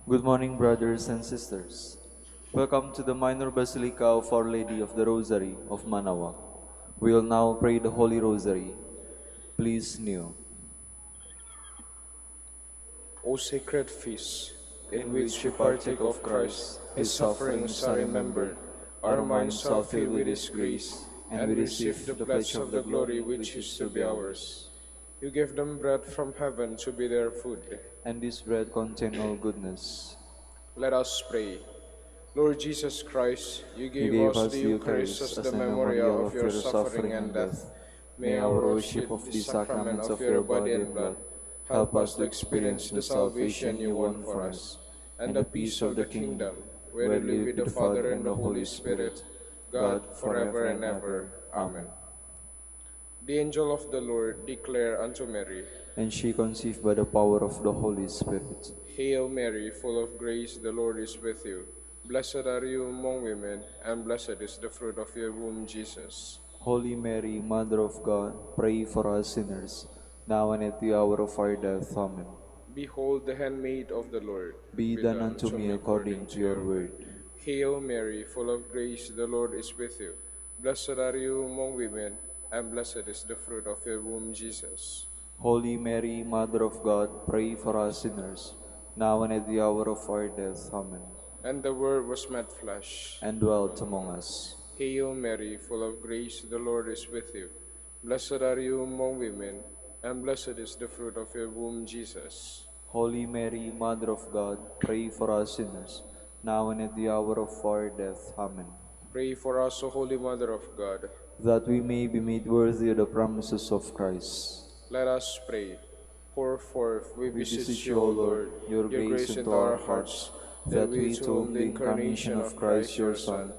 Good morning, brothers and sisters. Welcome to the Minor Basilica of Our Lady of the Rosary of Manaoag. We will now pray the Holy Rosary. Please kneel. O sacred feast, in In which which we we partake partake of of Christ, Christ, His His sufferings sufferings are are remembered, remembered, our our minds minds are are filled filled with with His His grace, grace, and and we we receive receive the the pledge pledge of of the the glory glory which which is is to to be be ours. ours. You gave them bread from heaven to be their food. And this bread contain all goodness. Let us pray. Lord Jesus Christ, you You gave gave us the us the Eucharist Eucharist as as the a memorial memorial of of your your suffering suffering and and death. death. May May our our worship worship of the the sacrament sacraments of of your your body body and and blood blood help help us us to to experience experience the the salvation salvation you you won won for for us, us, and and the the peace peace of of the the kingdom, kingdom, where where you live live with with the the Father Father and and the the Holy Holy Spirit, Spirit, God, God, forever forever and and ever. ever. Amen. Amen. The angel of the Lord declared unto Mary, And she conceived by the power of the Holy Spirit. Hail Mary, full of grace, the Lord is with you. Blessed are you among women, and blessed is the fruit of your womb, Jesus. Holy Mary, Mother of God, pray for us sinners, now and at the hour of our death. Amen. Behold the handmaid of the Lord, Be be done done unto to me me according according to to your your word. word. Hail Mary, full of grace, the Lord is with you. Blessed are you among women, and blessed is the fruit of your womb, Jesus. Holy Mary, Mother of God, pray for us sinners, now and at the hour of our death. Amen. And the Word was made flesh. And dwelt among us. Hail Mary, full of grace, the Lord is with you. Blessed are you among women, and blessed is the fruit of your womb, Jesus. Holy Mary, Mother of God, pray for us sinners, now and at the hour of our death. Amen. Pray for us, O Holy Mother of God. That we may be made worthy of the promises of Christ. Let us pray. Pour forth, we We beseech beseech you, you, O O Lord, Lord, your your grace grace into into our our hearts, hearts, that that we, we, to to whom whom the the incarnation incarnation of of Christ Christ your your Son Son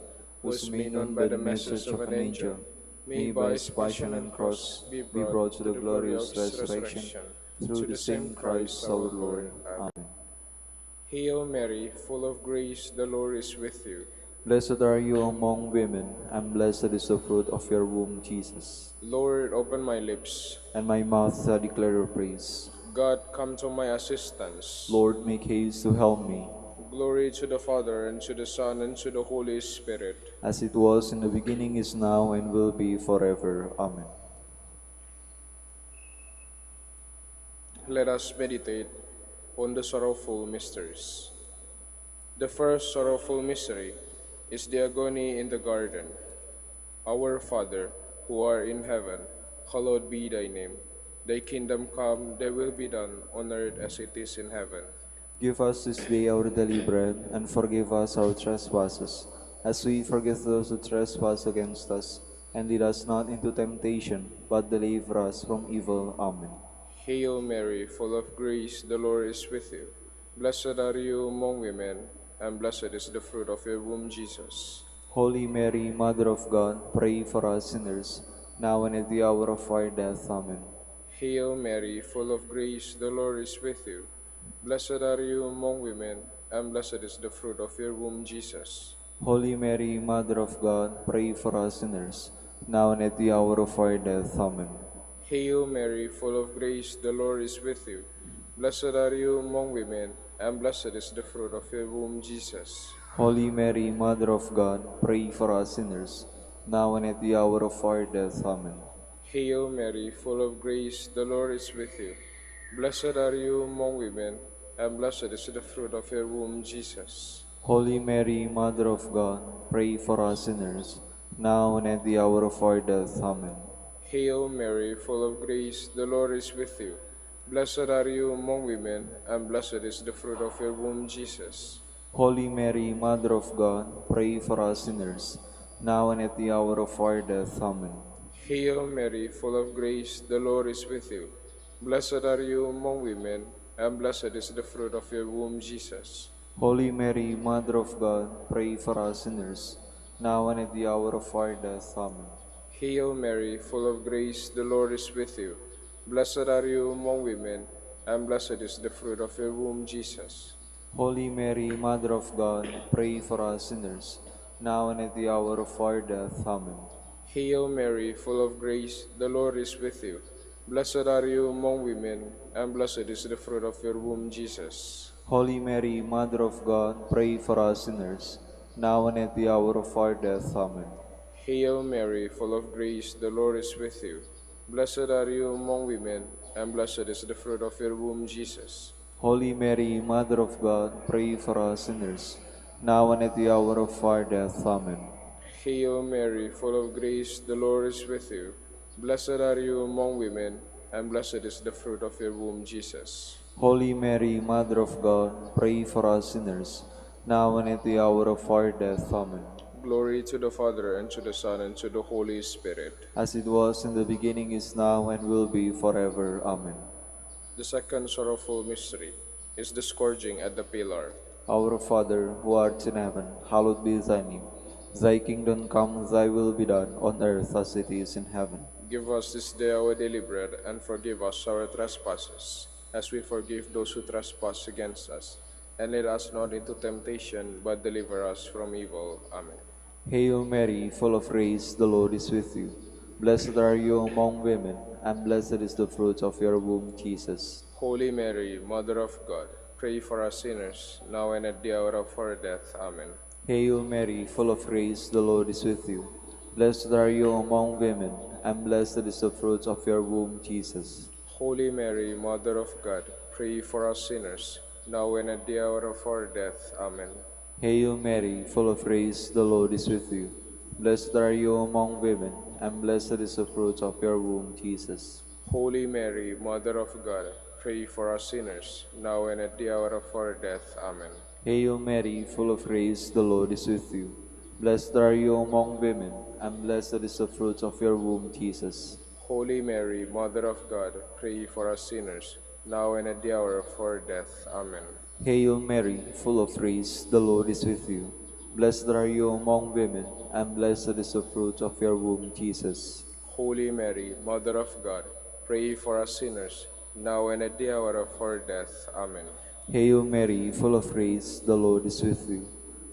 was was made made known known by by the the message message of of an an angel, angel, may may by by his his passion passion and and cross cross be be brought brought to to the the glory of glorious his resurrection resurrection, through through the the same same Christ Christ our our Lord. Lord. Amen. Amen. Hail Mary, full of grace, the Lord is with you. Blessed are you among women, and blessed is the fruit of your womb, Jesus. Lord, open my lips. And my mouth shall declare your praise. God, come to my assistance. Lord, make haste to help me, Glory to the Father, and to the Son, and to the Holy Spirit. as it was in the beginning, is now, and will be forever. Amen. Let us meditate on the sorrowful mysteries. The first sorrowful mystery is the agony in the garden. Our Father, who art in heaven, hallowed be thy name. Thy kingdom come, thy will be done on earth as it is in heaven. Give us this day our daily bread, and forgive us our trespasses, as we forgive those who trespass against us. And lead us not into temptation, but deliver us from evil. Amen. Hail Mary, full of grace, the Lord is with you. Blessed are you among women, and blessed is the fruit of your womb, Jesus. Holy Mary, Mother of God, pray for us sinners, now and at the hour of our death. Amen. Hail Mary, full of grace, the Lord is with you. Blessed are you among women, and blessed is the fruit of your womb, Jesus. Holy Mary, Mother of God, pray for us sinners, now and at the hour of our death. Amen. Hail Mary, full of grace, the Lord is with you. Blessed are you among women, and blessed is the fruit of your womb, Jesus. Holy Mary, Mother of God, pray for us sinners, now and at the hour of our death. Amen. Hail Mary, full of grace, the Lord is with you. Blessed are you among women, and blessed is the fruit of your womb, Jesus. Holy Mary, Mother of God, pray for us sinners, now and at the hour of our death. Amen. Hail Mary, full of grace, the Lord is with you. Blessed are you among women, and blessed is the fruit of your womb, Jesus. Holy Mary, Mother of God, pray for us sinners, now and at the hour of our death. Amen. Hail Mary, full of grace, the Lord is with you. Blessed are you among women, and blessed is the fruit of your womb, Jesus. Holy Mary, Mother of God, pray for us sinners, now and at the hour of our death. Amen. Hail Mary, full of grace, the Lord is with you. Blessed are you among women, and blessed is the fruit of your womb, Jesus. Holy Mary, Mother of God, pray for us sinners, now and at the hour of our death. Amen. Hail Mary, full of grace, the Lord is with you. Blessed are you among women, and blessed is the fruit of your womb, Jesus. Holy Mary, Mother of God, pray for us sinners, now and at the hour of our death. Amen. Hail Mary, full of grace, the Lord is with you. Blessed are you among women, and blessed is the fruit of your womb, Jesus. Holy Mary, Mother of God, pray for us sinners, now and at the hour of our death. Amen. Hail Mary, full of grace, the Lord is with you. Blessed are you among women, and blessed is the fruit of your womb, Jesus. Holy Mary, Mother of God, pray for us sinners, now and at the hour of our death. Amen. Glory to the Father, and to the Son, and to the Holy Spirit. As it was in the beginning, is now, and will be forever. Amen. The second sorrowful mystery is the scourging at the pillar. Our Father, who art in heaven, hallowed be thy name. Thy kingdom come, thy will be done, on earth as it is in heaven. Give us this day our daily bread, and forgive us our trespasses, as we forgive those who trespass against us. And lead us not into temptation, but deliver us from evil. Amen. Hail Mary, full of grace, the Lord is with you. Blessed are you among women, and blessed is the fruit of your womb, Jesus. Holy Mary, Mother of God, pray for us sinners, now and at the hour of our death. Amen. Hail Mary, full of grace, the Lord is with you. Blessed are you among women, and blessed is the fruit of your womb, Jesus. Holy Mary, Mother of God, pray for us sinners, now and at the hour of our death. Amen. Hail Mary, full of grace, the Lord is with you. Blessed are you among women, and blessed is the fruit of your womb, Jesus. Holy Mary, Mother of God, pray for us sinners, now and at the hour of our death. Amen. Hail Mary, full of grace, the Lord is with you. Blessed are you among women, and blessed is the fruit of your womb, Jesus. Holy Mary, Mother of God, pray for us sinners, now and at the hour of our death. Amen. Hail Mary, full of grace, the Lord is with you. Blessed are you among women, and blessed is the fruit of your womb, Jesus. Holy Mary, Mother of God, pray for us sinners, now and at the hour of our death. Amen. Hail Mary, full of grace, the Lord is with you.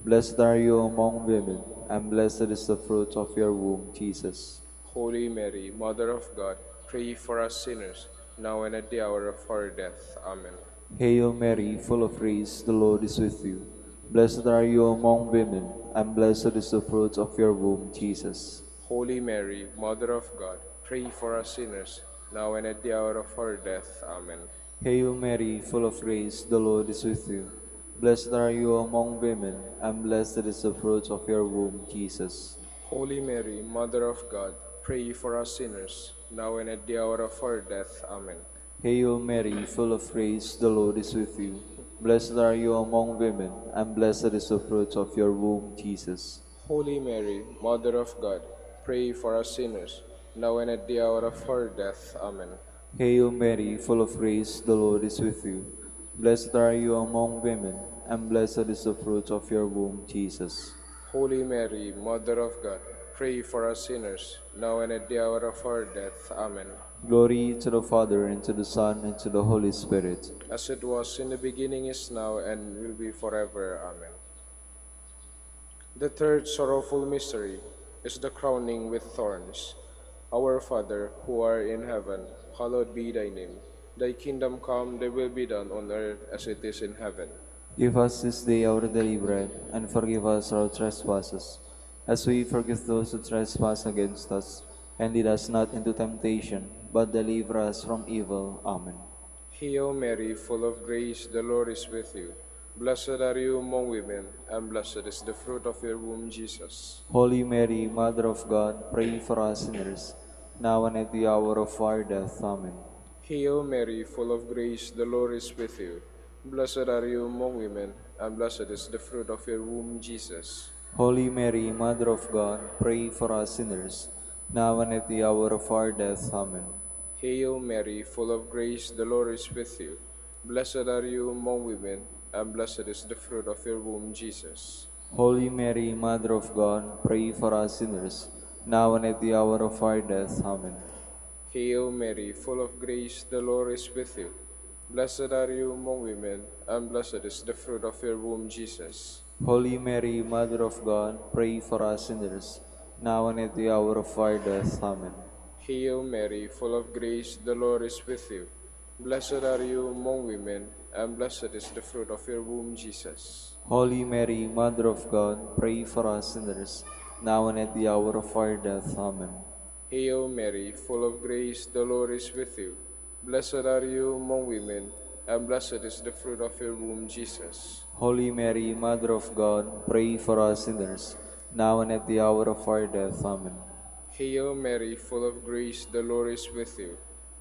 Blessed are you among women, and blessed is the fruit of your womb, Jesus. Holy Mary, Mother of God, pray for us sinners, now and at the hour of our death. Amen. Hail Mary, full of grace, the Lord is with you. Blessed are you among women, and blessed is the fruit of your womb, Jesus. Holy Mary, Mother of God, pray for us sinners, now and at the hour of our death. Amen. Hail Mary, full of grace, the Lord is with you. Blessed are you among women, and blessed is the fruit of your womb, Jesus. Holy Mary, Mother of God, pray for us sinners, now and at the hour of our death. Amen. Hail Mary, full of grace, the Lord is with you. Blessed are you among women, and blessed is the fruit of your womb, Jesus. Holy Mary, Mother of God, pray for us sinners, now and at the hour of our death. Amen. Hail Mary, full of grace, the Lord is with you. Blessed are you among women, and blessed is the fruit of your womb, Jesus. Holy Mary, Mother of God, pray for us sinners, now and at the hour of our death. Amen. Glory to the Father, and to the Son, and to the Holy Spirit. As it was in the beginning, is now, and will be forever. Amen. The third sorrowful mystery is the crowning with thorns. Our Father, who art in heaven, hallowed be thy name. Thy kingdom come, thy will be done on earth as it is in heaven. Give us this day our daily bread, and forgive us our trespasses, as we forgive those who trespass against us. And lead us not into temptation, but deliver us from evil. Amen. Hail Mary, full of grace, the Lord is with you. Blessed are you among women, and blessed is the fruit of your womb, Jesus. Holy Mary, Mother of God, pray for us sinners, now and at the hour of our death. Amen. Hail Mary, full of grace, the Lord is with you. Blessed are you among women, and blessed is the fruit of your womb, Jesus. Holy Mary, Mother of God, pray for us sinners, now and at the hour of our death. Amen. Hail Mary, full of grace, the Lord is with you. Blessed are you among women, and blessed is the fruit of your womb, Jesus. Holy Mary, Mother of God, pray for us sinners, now and at the hour of our death. Amen. Hail Mary, full of grace, the Lord is with you. Blessed are you among women, and blessed is the fruit of your womb, Jesus. Holy Mary, Mother of God, pray for us sinners, now and at the hour of our death. Amen. Hail Mary, full of grace, the Lord is with you. Blessed are you among women, and blessed is the fruit of your womb, Jesus. Holy Mary, Mother of God, pray for us sinners, now and at the hour of our death. Amen. Hail Mary, full of grace, the Lord is with you. Blessed are you among women, and blessed is the fruit of your womb, Jesus. Holy Mary, Mother of God, pray for us sinners, now and at the hour of our death. Amen. Hail Mary, full of grace, the Lord is with you.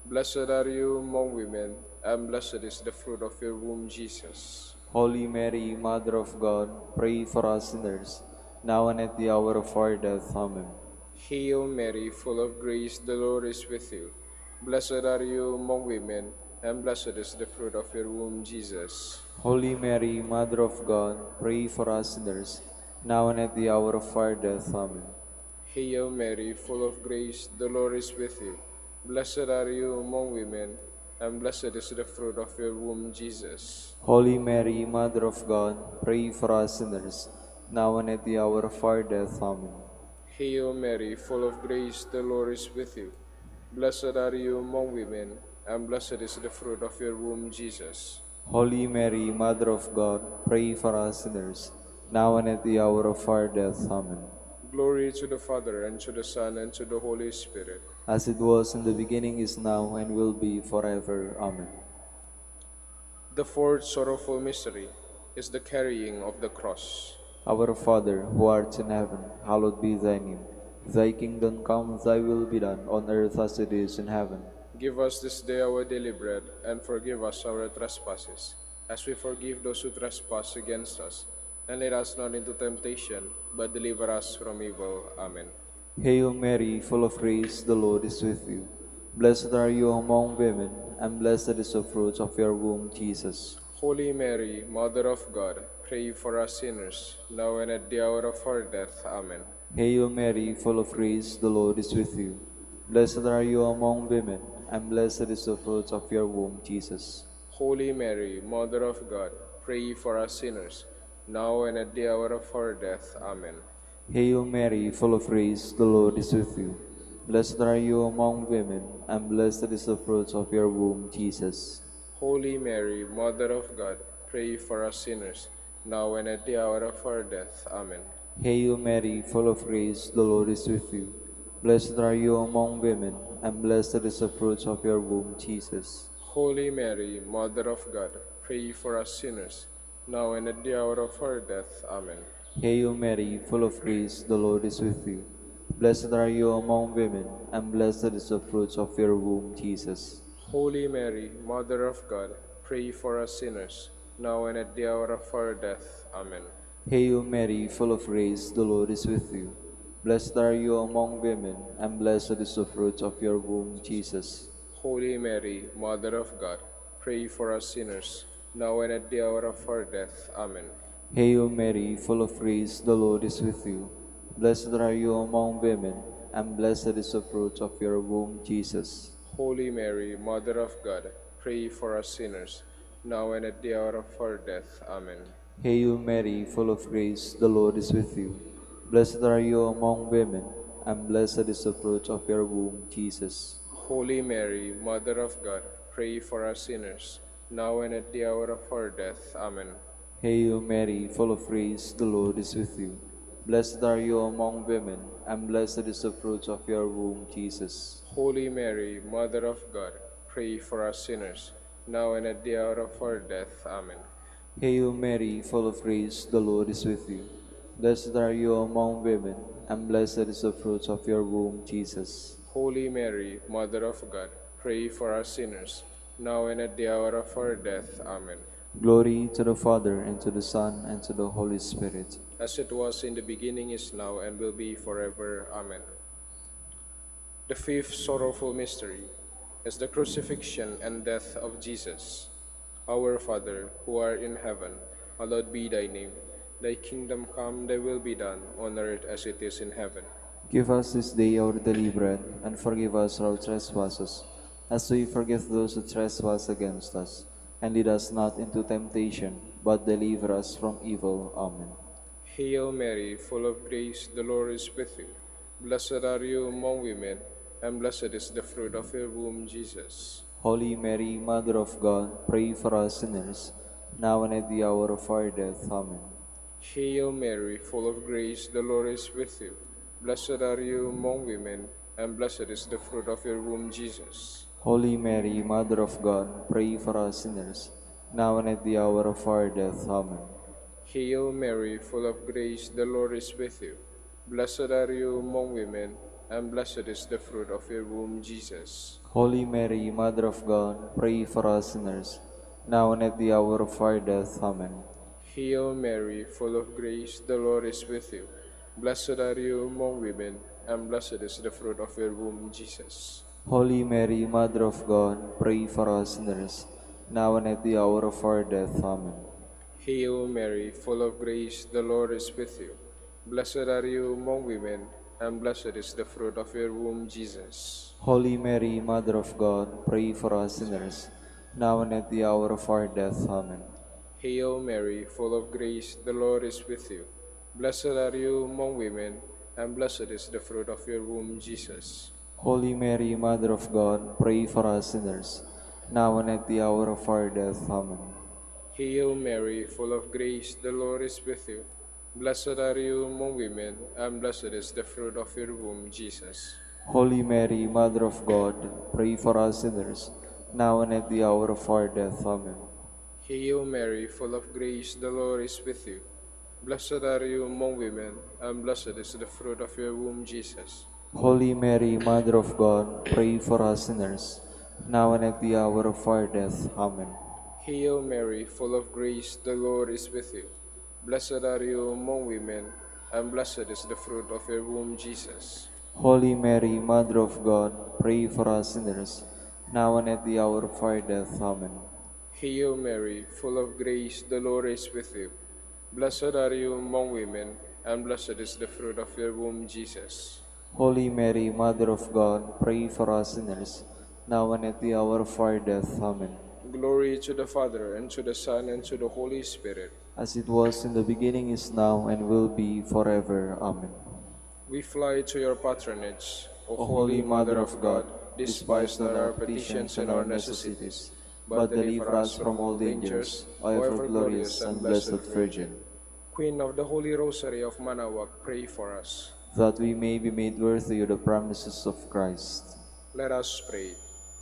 Blessed are you among women, and blessed is the fruit of your womb, Jesus. Holy Mary, Mother of God, pray for us sinners, now and at the hour of our death. Amen. Hail Mary, full of grace, the Lord is with you. Blessed are you among women, and blessed is the fruit of your womb, Jesus. Holy Mary, Mother of God, pray for us sinners, now and at the hour of our death. Amen. Hail Mary, full of grace, the Lord is with you. Blessed are you among women, and blessed is the fruit of your womb, Jesus. Holy Mary, Mother of God, pray for us sinners, now and at the hour of our death. Amen. Hail Mary, full of grace, the Lord is with you. Blessed are you among women, and blessed is the fruit of your womb, Jesus. Holy Mary, Mother of God, pray for us sinners, now and at the hour of our death. Amen. Glory to the Father, and to the Son, and to the Holy Spirit. As it was in the beginning, is now, and will be forever. Amen. The fourth sorrowful mystery is the carrying of the cross. Our Father, who art in heaven, hallowed be thy name. Thy kingdom come, thy will be done, on earth as it is in heaven. Give us this day our daily bread, and forgive us our trespasses, as we forgive those who trespass against us. And lead us not into temptation, but deliver us from evil. Amen. Hail Mary, full of grace, the Lord is with you. Blessed are you among women, and blessed is the fruit of your womb, Jesus. Holy Mary, Mother of God, pray for us sinners, now and at the hour of our death. Amen. Hail Mary, full of grace, the Lord is with you. Blessed are you among women, and blessed is the fruit of your womb, Jesus. Holy Mary, Mother of God, pray for us sinners, now and at the hour of our death. Amen. Hail Mary, full of grace, the Lord is with you. Blessed are you among women, and blessed is the fruit of your womb, Jesus. Holy Mary, Mother of God, pray for us sinners, now and at the hour of our death. Amen. Hail Mary, full of grace, the Lord is with you. Blessed are you among women, and blessed is the fruit of your womb, Jesus. Holy Mary, Mother of God, pray for us sinners, now and at the hour of our death. Amen. Hail Mary, full of grace, the Lord is with you. Blessed are you among women, and blessed is the fruit of your womb, Jesus. Holy Mary, Mother of God, pray for us sinners, now and at the hour of our death. Amen. Hail Mary, full of grace, the Lord is with you. Blessed are you among women, and blessed is the fruit of your womb, Jesus. Holy Mary, Mother of God, pray for us sinners, now and at the hour of our death. Amen. Hail Mary, full of grace, the Lord is with you. Blessed are you among women, and blessed is the fruit of your womb, Jesus. Holy Mary, Mother of God, pray for us sinners, now and at the hour of our death. Amen. Hail Mary, full of grace, the Lord is with you. Blessed are you among women, and blessed is the fruit of your womb, Jesus. Holy Mary, Mother of God, pray for us sinners, now and at the hour of our death. Amen. Hail Mary, full of grace, the Lord is with you. Blessed are you among women, and blessed is the fruit of your womb, Jesus. Holy Mary, Mother of God, pray for us sinners, now and at the hour of our death. Amen. Hail Mary, full of grace, the Lord is with you. Blessed are you among women, and blessed is the fruit of your womb, Jesus. Holy Mary, Mother of God, pray for us sinners, now and at the hour of our death. Amen. Glory to the Father, and to the Son, and to the Holy Spirit. As it was in the beginning, is now, and will be forever. Amen. The fifth sorrowful mystery is the crucifixion and death of Jesus. Our Father, who art in heaven, hallowed be thy name. Thy kingdom come, thy will be done, on earth as it is in heaven. Give us this day our daily bread, and forgive us our trespasses, as we forgive those who trespass against us. And lead us not into temptation, but deliver us from evil. Amen. Hail Mary, full of grace, the Lord is with you. Blessed are you among women, and blessed is the fruit of your womb, Jesus. Holy Mary, Mother of God, pray for us sinners, now and at the hour of our death. Amen. Hail Mary, full of grace, the Lord is with you. Blessed are you among women, and blessed is the fruit of your womb, Jesus. Holy Mary, Mother of God, pray for us sinners, now and at the hour of our death. Amen. Hail Mary, full of grace, the Lord is with you. Blessed are you among women, and blessed is the fruit of your womb, Jesus. Holy Mary, Mother of God, pray for us sinners, now and at the hour of our death. Amen. Hail Mary, full of grace, the Lord is with you. Blessed are you among women, and blessed is the fruit of your womb, Jesus. Holy Mary, Mother of God, pray for us sinners, now and at the hour of our death. Amen. Hail Mary, full of grace, the Lord is with you. Blessed are you among women, and blessed is the fruit of your womb, Jesus. Holy Mary, Mother of God, pray for us sinners, now and at the hour of our death. Amen. Hail Mary, full of grace, the Lord is with you. Blessed are you among women, and blessed is the fruit of your womb, Jesus. Holy Mary, Mother of God, pray for us sinners, now and at the hour of our death. Amen. Hail Mary, full of grace, the Lord is with you. Blessed are you among women, and blessed is the fruit of your womb, Jesus. Holy Mary, Mother of God, pray for us sinners, now and at the hour of our death. Amen. Hail Mary, full of grace, the Lord is with you. Blessed are you among women, and blessed is the fruit of your womb, Jesus. Holy Mary, Mother of God, pray for us sinners, now and at the hour of our death. Amen. Hail Mary, full of grace, the Lord is with you. Blessed are you among women, and blessed is the fruit of your womb, Jesus. Holy Mary, Mother of God, pray for us sinners, now and at the hour of our death. Amen. Hail Mary, full of grace, the Lord is with you. Blessed are you among women, and blessed is the fruit of your womb, Jesus. Holy Mary, Mother of God, pray for us sinners, now and at the hour of our death. Amen. Glory to the Father, and to the Son, and to the Holy Spirit. As it was in the beginning, is now, and will be forever. Amen. We fly to your patronage, O O Holy Holy Mother Mother of of God. God, Despise despise not not our our petitions petitions and and our our necessities, necessities, but but deliver deliver us us from from all all dangers, dangers, O O ever ever glorious glorious and and blessed blessed Virgin. Virgin, Queen of the Holy Rosary of Manaoag, pray for us. that we may be made worthy of the promises of Christ, Let us pray.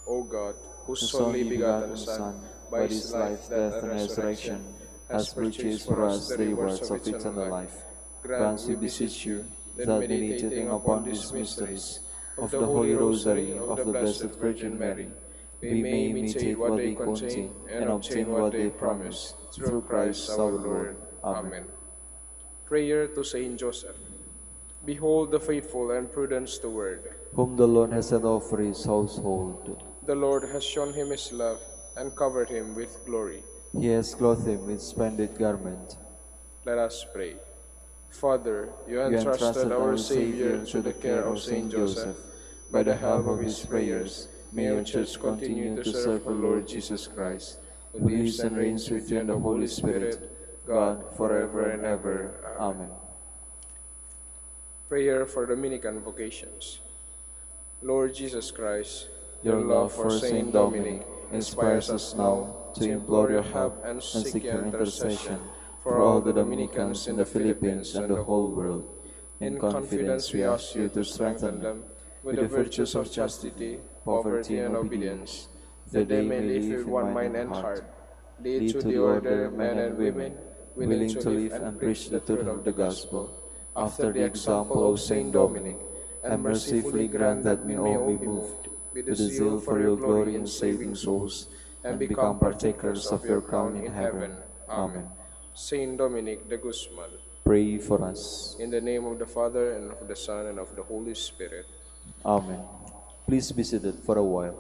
O God, whose whose only only begotten begotten Son, Son, by by his his life, life, death, death, and and resurrection, resurrection, has has purchased purchased for for us us the the rewards rewards of of eternal eternal life, life. grant, Grant, we we beseech beseech you, you, that that meditating meditating upon upon these these mysteries mysteries of of the the Holy Holy Rosary Rosary of the of the Blessed Blessed Virgin Virgin Mary, Mary, we we may may imitate imitate what what they they contain contain and and obtain obtain what what they they promise, promise. through Through Christ Christ our our Lord. Lord. Amen. Amen. Prayer to Saint Joseph. Behold the faithful and prudent steward. Whom the Lord has set over his household. The Lord has shown him his love and covered him with glory. He has clothed him with splendid garment. Let us pray. Father, you You entrusted entrusted our our Savior Savior to to the the care care of of Saint Saint Joseph. Joseph. By By the the help help of of his his prayers, prayers, may may your your Church Church continue continue to to serve serve her the Lord Lord Jesus Jesus Christ, Christ, who who lives lives and and reigns reigns with with you you and in the the Holy Holy Spirit, Spirit, God, God, forever forever and and ever. ever. Amen. Amen. Prayer for Dominican vocations. Lord Jesus Christ, your Your love love for for Saint Saint Dominic Dominic inspires inspires us us now now to to implore implore your your help help and and seek seek your your intercession intercession for for all all the the Dominicans Dominicans in in the the Philippines Philippines and and the the whole whole world. world. In In confidence, confidence, we we ask ask you you to to strengthen strengthen them them with with the the virtues virtues of of chastity, chastity, poverty, poverty, and and obedience, obedience, that that they they may may live live with in one mind mind and and heart. heart. Lead Lead to to the the order order men men and and women women, willing willing to to live live and and preach preach the the truth truth of of the the gospel, gospel, after after the the example example of of Saint Saint Dominic, Dominic, and and mercifully mercifully grant grant that that we we may all all be be moved moved with the with the zeal zeal for for your your glory glory in in saving saving souls, souls, and and become become partakers partakers of of your your crown crown in in heaven. heaven. Amen. Amen. Saint Dominic de Guzman, Pray for us. in the name of the Father, and of the Son, and of the Holy Spirit. Amen. Please be seated for a while.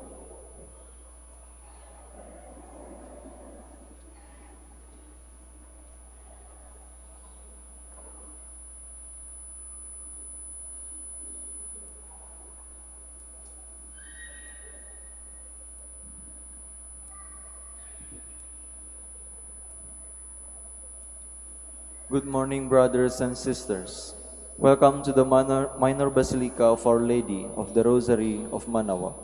Good morning, brothers and sisters. Welcome to the Minor Basilica of Our Lady of the Rosary of Manaoag.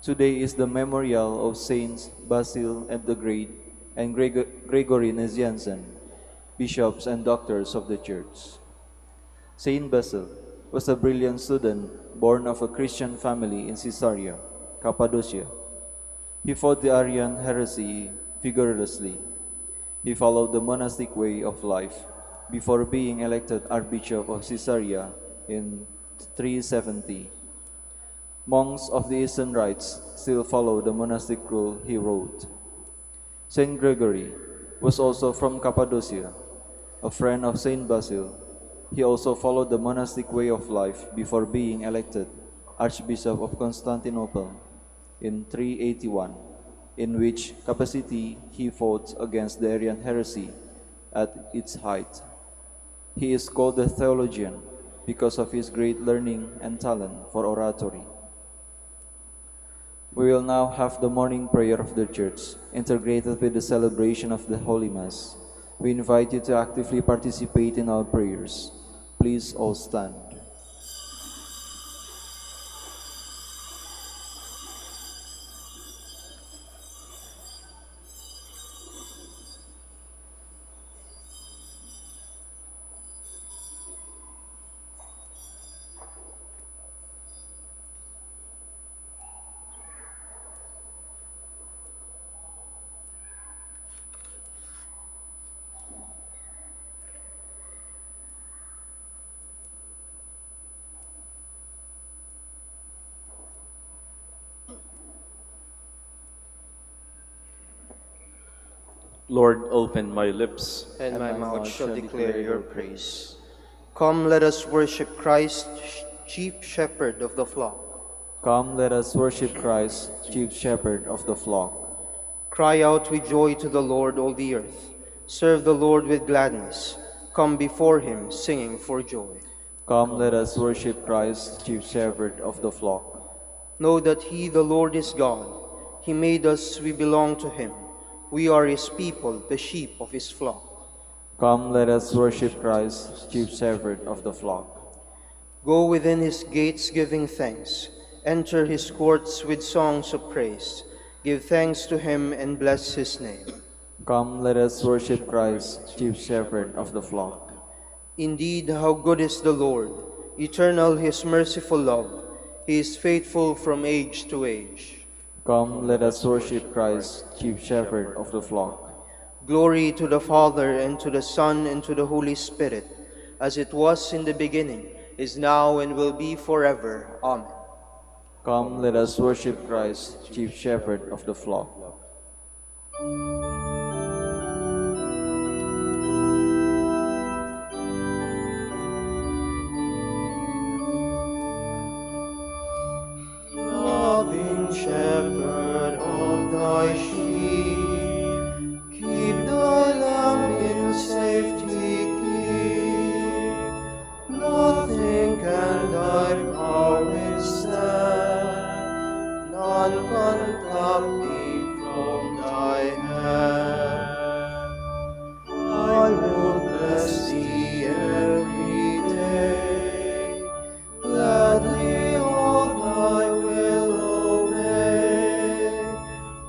Today is the memorial of Saints Basil and the Great and Gregory Nazianzen, bishops and doctors of the Church. Saint Basil was a brilliant student born of a Christian family in Caesarea, Cappadocia. He fought the Arian heresy vigorously. He followed the monastic way of life before being elected Archbishop of Caesarea in 370. Monks of the Eastern rites still follow the monastic rule he wrote. Saint Gregory was also from Cappadocia, a friend of Saint Basil. He also followed the monastic way of life before being elected Archbishop of Constantinople in 381, in which capacity he fought against the Arian heresy at its height. He is called the theologian because of his great learning and talent for oratory. We will now have the morning prayer of the Church, integrated with the celebration of the Holy Mass. We invite you to actively participate in our prayers. Please all stand. Lord, open my lips, and my mouth shall declare your praise. Come, let us worship Christ, chief shepherd of the flock. Come, let us worship Christ, chief shepherd of the flock. Cry out with joy to the Lord, all the earth. Serve the Lord with gladness. Come before him, singing for joy. Come, let us worship Christ, chief shepherd of the flock. Know that he, the Lord, is God. He made us, we belong to him. We are his people, the sheep of his flock. Come, let us worship Christ, chief shepherd of the flock. Go within his gates giving thanks. Enter his courts with songs of praise. Give thanks to him and bless his name. Come, let us worship Christ, chief shepherd of the flock. Indeed, how good is the Lord! Eternal his merciful love. He is faithful from age to age. Come, let us worship Christ, chief shepherd of the flock. Glory to the Father, and to the Son, and to the Holy Spirit, as it was in the beginning, is now, and will be forever. Amen. Come, let us worship Christ, chief shepherd of the flock. Loving shepherd of thy sheep, keep thy lamb in safety keep. Nothing can thy power withstand, none can pluck thee from thy hand. I will bless thee every day, gladly all thy will obey,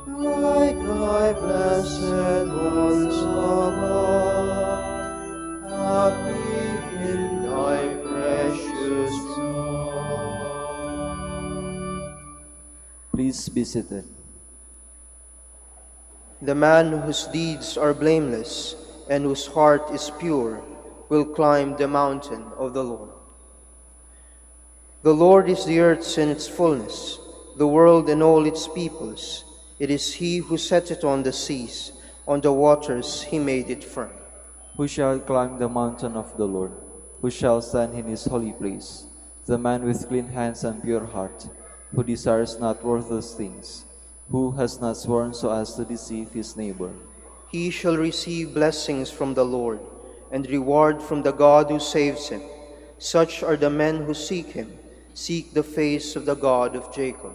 like thy blessed ones above, happy in thy precious love. Please be seated. The man whose deeds are blameless and whose heart is pure will climb the mountain of the Lord. The Lord is the earth and its fullness, the world and all its peoples. It is he who set it on the seas, on the waters he made it firm. Who shall climb the mountain of the Lord? Who shall stand in his holy place? The man with clean hands and pure heart, who desires not worthless things, who has not sworn so as to deceive his neighbor. He shall receive blessings from the Lord, and reward from the God who saves him. Such are the men who seek him, seek the face of the God of Jacob.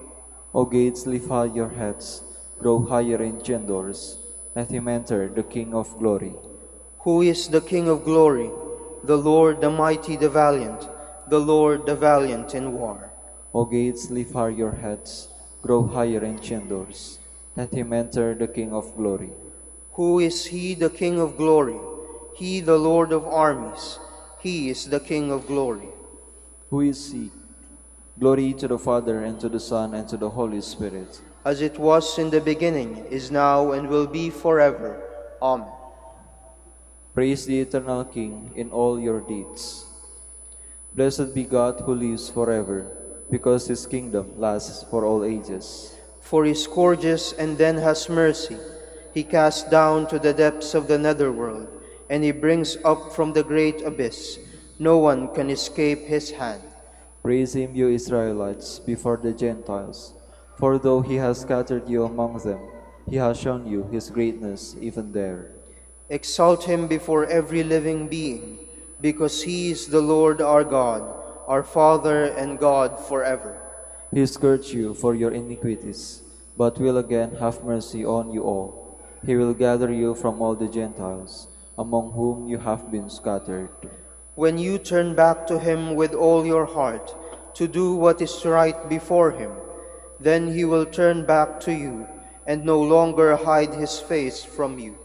O gates, lift high your heads, grow higher in doors. Let him enter, the King of glory. Who is the King of glory? The Lord, the mighty, the valiant, the Lord, the valiant in war. O gates, lift high your heads, grow higher ancient doors. Let him enter the King of glory. Who is he, the King of glory? He, the Lord of armies. He is the King of glory. Who is he? Glory to the Father, and to the Son, and to the Holy Spirit. As it was in the beginning, is now, and will be forever. Amen. Praise the eternal King in all your deeds. Blessed be God who lives forever, because his kingdom lasts for all ages. For he scourges and then has mercy. He casts down to the depths of the netherworld, and he brings up from the great abyss. No one can escape his hand. Praise him, you Israelites, before the Gentiles. For though he has scattered you among them, he has shown you his greatness even there. Exalt him before every living being, because he is the Lord our God, our Father and God forever. He scourged you for your iniquities, but will again have mercy on you all. He will gather you from all the Gentiles, among whom you have been scattered. When you turn back to him with all your heart, to do what is right before him, then he will turn back to you, and no longer hide his face from you.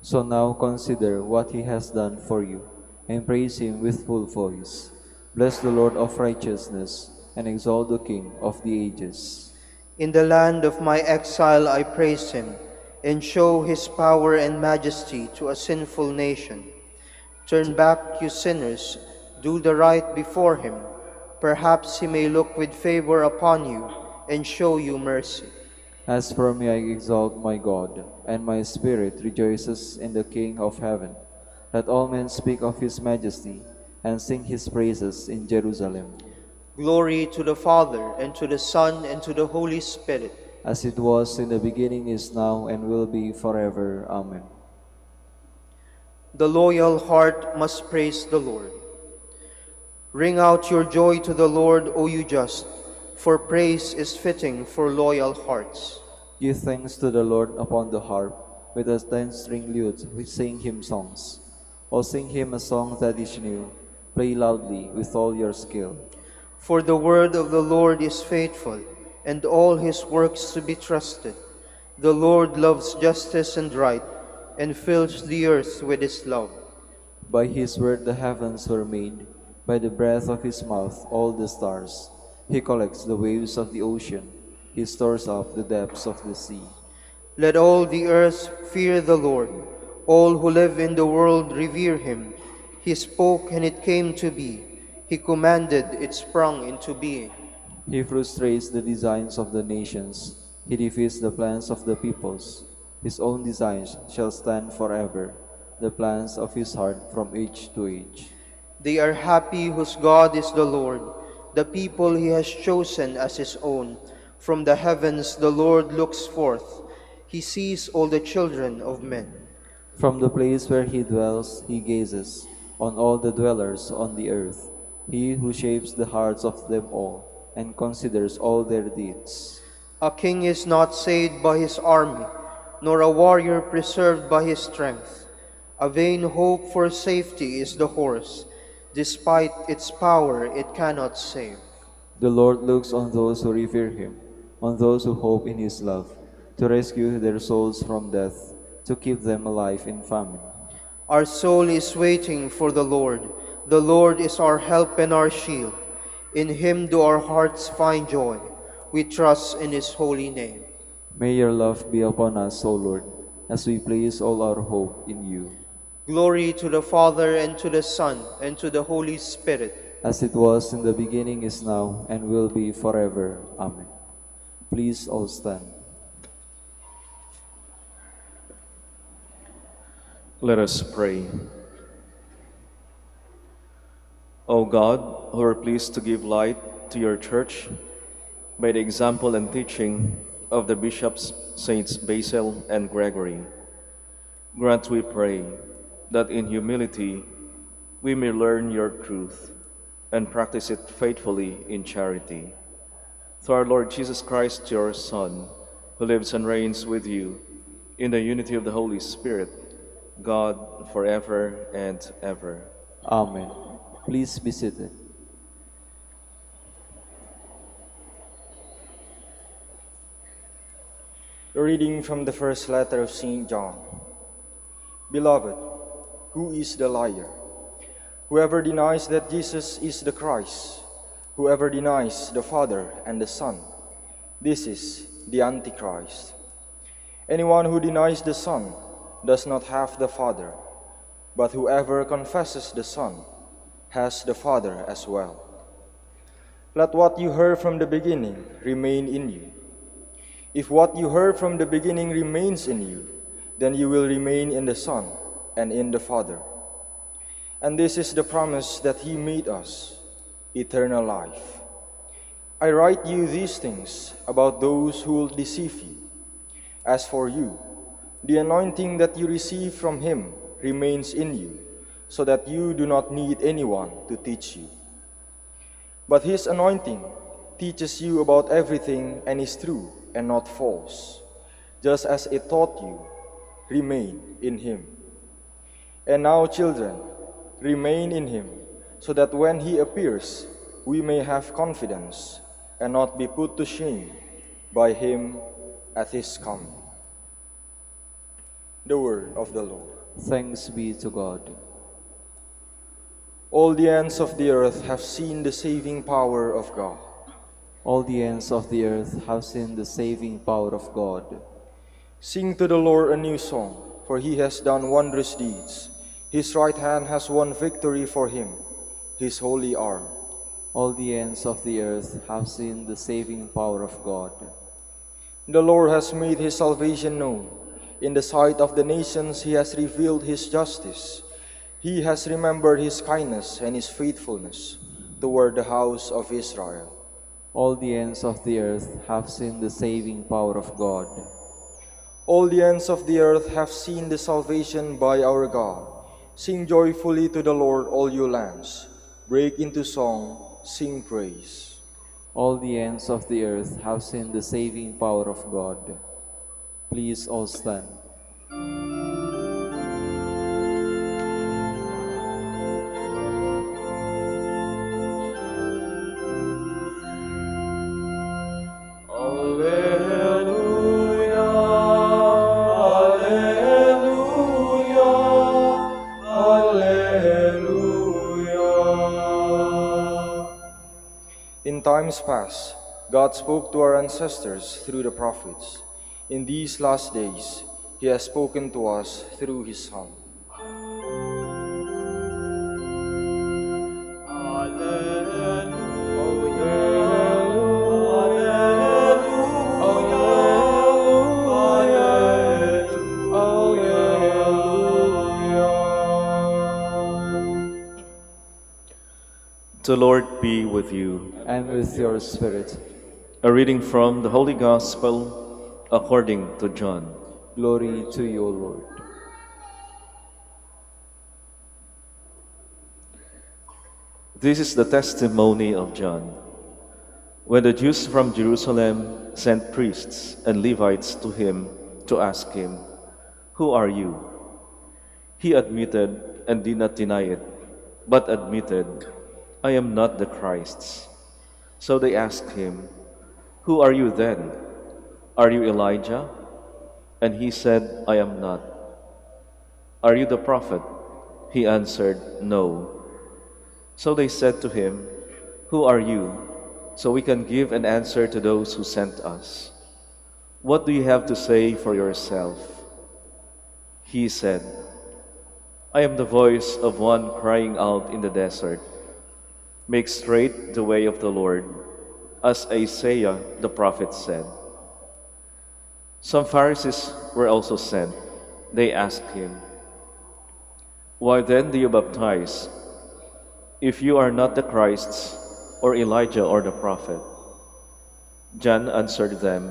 So now consider what he has done for you, and praise him with full voice. Bless the Lord of righteousness, and exalt the King of the ages. In the land of my exile I praise him, and show his power and majesty to a sinful nation. Turn back, you sinners, do the right before him. Perhaps he may look with favor upon you, and show you mercy. As for me, I exalt my God, and my spirit rejoices in the King of heaven. Let all men speak of his majesty, and sing his praises in Jerusalem. Glory to the Father, and to the Son, and to the Holy Spirit. As it was in the beginning, is now, and will be forever. Amen. The loyal heart must praise the Lord. Ring out your joy to the Lord, O you just, for praise is fitting for loyal hearts. Give thanks to the Lord upon the harp, with a ten-string lute, we sing him songs. O sing him a song that is new, play loudly with all your skill. For the word of the Lord is faithful, and all his works to be trusted. The Lord loves justice and right, and fills the earth with his love. By his word the heavens were made, by the breath of his mouth all the stars. He collects the waves of the ocean, he stores up the depths of the sea. Let all the earth fear the Lord. All who live in the world revere him. He spoke and it came to be. He commanded, it sprung into being. He frustrates the designs of the nations, he defeats the plans of the peoples. His own designs shall stand forever, the plans of his heart from age to age. They are happy whose God is the Lord, the people he has chosen as his own. From the heavens the Lord looks forth. He sees all the children of men. From the place where he dwells, he gazes on all the dwellers on the earth. He who shapes the hearts of them all and considers all their deeds. A king is not saved by his army, nor a warrior preserved by his strength. A vain hope for safety is the horse. Despite its power, it cannot save. The Lord looks on those who revere him, on those who hope in his love, to rescue their souls from death, to keep them alive in famine. Our soul is waiting for the Lord. The Lord is our help and our shield. In him do our hearts find joy. We trust in his holy name. May your love be upon us, O Lord, as we place all our hope in you. Glory to the Father, and to the Son, and to the Holy Spirit. As it was in the beginning, is now, and will be forever. Amen. Please all stand. Let us pray. O God, who are pleased to give light to your church by the example and teaching of the bishops Saints Basil and Gregory, grant, we pray, that in humility we may learn your truth and practice it faithfully in charity. Through our Lord Jesus Christ, your Son, who lives and reigns with you in the unity of the Holy Spirit, God, forever and ever. Amen. Please be seated. A reading from the first letter of St. John. Beloved, who is the liar? Whoever denies that Jesus is the Christ, whoever denies the Father and the Son, this is the Antichrist. Anyone who denies the Son does not have the Father, but whoever confesses the Son has the Father as well. Let what you heard from the beginning remain in you. If what you heard from the beginning remains in you, then you will remain in the Son and in the Father. And this is the promise that He made us, eternal life. I write you these things about those who will deceive you. As for you, the anointing that you receive from Him remains in you, so that you do not need anyone to teach you. But His anointing teaches you about everything and is true and not false. Just as it taught you, remain in Him. And now, children, remain in Him, so that when He appears, we may have confidence and not be put to shame by Him at His coming. The word of the Lord. Thanks be to God. All the ends of the earth have seen the saving power of God. All the ends of the earth have seen the saving power of God. Sing to the Lord a new song, for He has done wondrous deeds. His right hand has won victory for Him, His holy arm. All the ends of the earth have seen the saving power of God. The Lord has made His salvation known. In the sight of the nations He has revealed His justice. He has remembered His kindness and His faithfulness toward the house of Israel. All the ends of the earth have seen the saving power of God. All the ends of the earth have seen the salvation by our God. Sing joyfully to the Lord, all you lands. Break into song, sing praise. All the ends of the earth have seen the saving power of God. Please all stand. In times past, God spoke to our ancestors through the prophets. In these last days, He has spoken to us through His Son. The Lord be with you. And with your spirit. A reading from the Holy Gospel according to John. Glory to you, O Lord. This is the testimony of John. When the Jews from Jerusalem sent priests and Levites to him to ask him, "Who are you?" He admitted and did not deny it, but admitted, "I am not the Christ." So they asked him, "Who are you then? Are you Elijah?" And he said, "I am not." "Are you the prophet?" He answered, "No." So they said to him, "Who are you? So we can give an answer to those who sent us. What do you have to say for yourself?" He said, "I am the voice of one crying out in the desert, 'Make straight the way of the Lord,' as Isaiah the prophet said." Some Pharisees were also sent. They asked him, "Why then do you baptize, if you are not the Christ, or Elijah, or the prophet?" John answered them,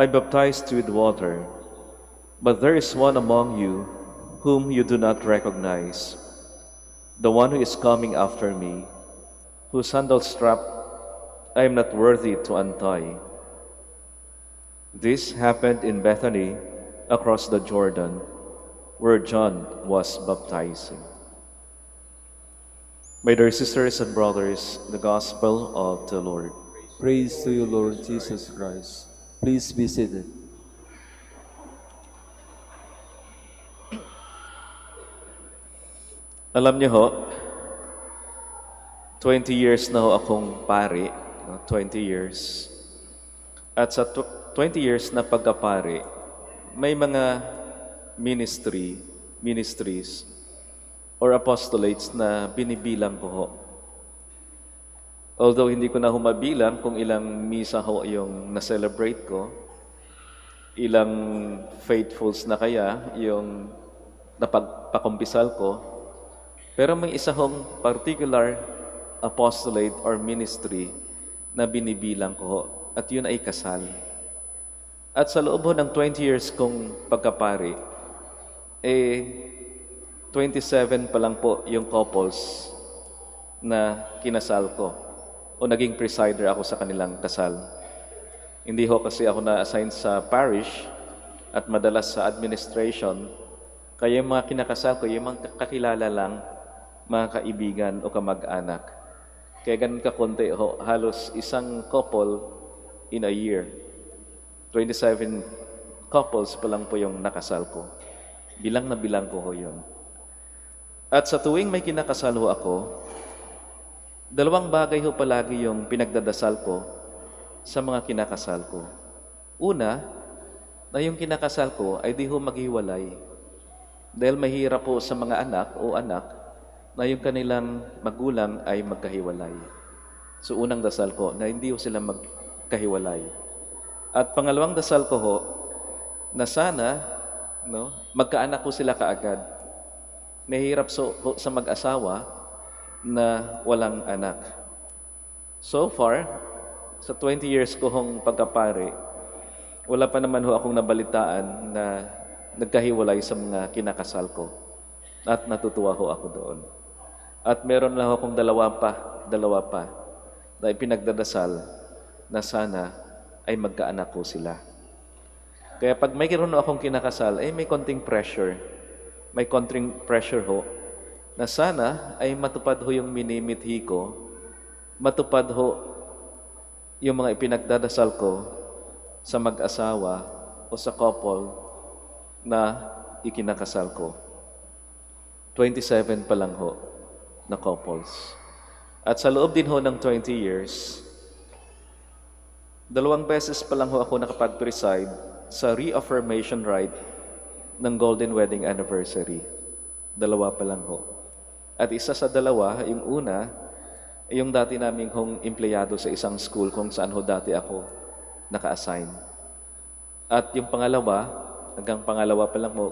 "I baptized with water, but there is one among you whom you do not recognize, the one who is coming after me, whose sandal strap I am not worthy to untie." This happened in Bethany, across the Jordan, where John was baptizing. My dear sisters and brothers, the Gospel of the Lord. Praise to you, Lord Jesus Christ. Please be seated. Alam niyo ho, 20 years na ho akong pari, no? 20 years. At sa 20 years na pagkapari, may mga ministries, or apostolates na binibilang ko ho. Although hindi ko na humabilang kung ilang misa ho yung na-celebrate ko, ilang faithfuls na kaya yung napagpakumpisal ko, pero may isa hong particular apostolate or ministry na binibilang ko ho, at yun ay kasal. At sa loob ho ng 20 years kong pagkapari, 27 pa lang po yung couples na kinasal ko o naging presider ako sa kanilang kasal. Hindi ho kasi ako na-assign sa parish at madalas sa administration, kaya yung mga kinakasal ko, yung mga kakilala lang, mga kaibigan o kamag-anak. Kaya ganun kakunti ho, halos isang couple in a year. 27 couples pa lang po yung nakasal ko. Bilang na bilang ko ho yun. At sa tuwing may kinakasal ho ako, dalawang bagay ho palagi yung pinagdadasal ko sa mga kinakasal ko. Una, na yung kinakasal ko ay di ho maghiwalay. Dahil mahirap po sa mga anak o anak na yung kanilang magulang ay magkahiwalay. So unang dasal ko na hindi ho sila magkahiwalay. At pangalawang dasal ko ho, na sana magkaanak ko sila kaagad. Mahirap sa mag-asawa na walang anak. So far, sa 20 years ko hong pagkapari, wala pa naman ho akong nabalitaan na nagkahiwalay sa mga kinakasal ko. At natutuwa ho ako doon. At meron lang akong dalawa pa na ipinagdadasal na sana ay magkaanak ko sila. Kaya pag may kiroon akong kinakasal, may konting pressure. May konting pressure ho na sana ay matupad ho yung minimithi ko, matupad ho yung mga ipinagdadasal ko sa mag-asawa o sa couple na ikinakasal ko. 27 pa lang ho na couples. At sa loob din ho ng 20 years, 2 beses pa lang ho ako nakapag-preside sa reaffirmation rite ng Golden Wedding Anniversary. 2 pa lang ho. At isa sa 2, yung una, yung dati naming hong empleyado sa isang school kung saan ho dati ako naka-assign. At yung pangalawa, hanggang pangalawa pa lang ho,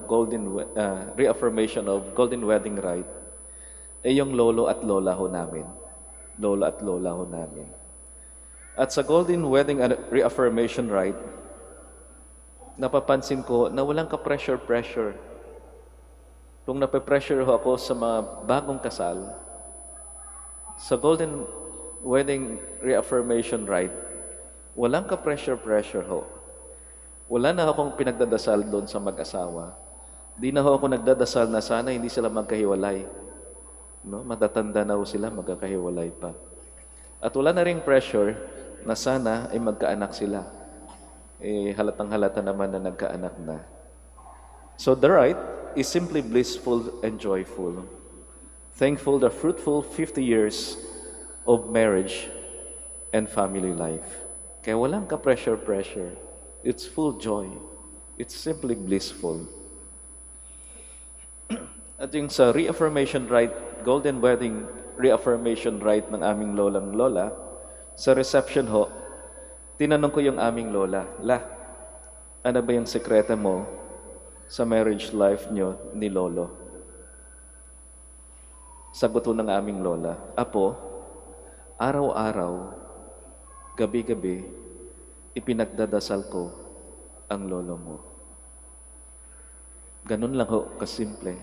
reaffirmation of Golden Wedding Rite, yung lolo at lola ho namin. Lolo at lola ho namin. At sa Golden Wedding Reaffirmation Rite, napapansin ko na walang ka-pressure. Kung nape-pressure ho ako sa mga bagong kasal, sa Golden Wedding Reaffirmation Rite, walang ka-pressure ho. Wala na akong pinagdadasal doon sa mag-asawa. Di na ho ako nagdadasal na sana hindi sila magkahiwalay. Matatanda na ho sila, magkakahiwalay pa. At wala na ring pressure na sana ay magkaanak sila. Halatang-halata naman na nagkaanak na. So the rite is simply blissful and joyful. Thankful the fruitful 50 years of marriage and family life. Kaya walang ka-pressure. It's full joy. It's simply blissful. At yung sa reaffirmation rite, Golden Wedding Reaffirmation Rite ng aming lolang lola, sa reception ho, tinanong ko yung aming lola, ano ba yung sekreto mo sa marriage life nyo ni lolo? Sagot ho ng aming lola, Apo, araw-araw, gabi-gabi, ipinagdadasal ko ang lolo mo. Ganun lang ho, kasimple,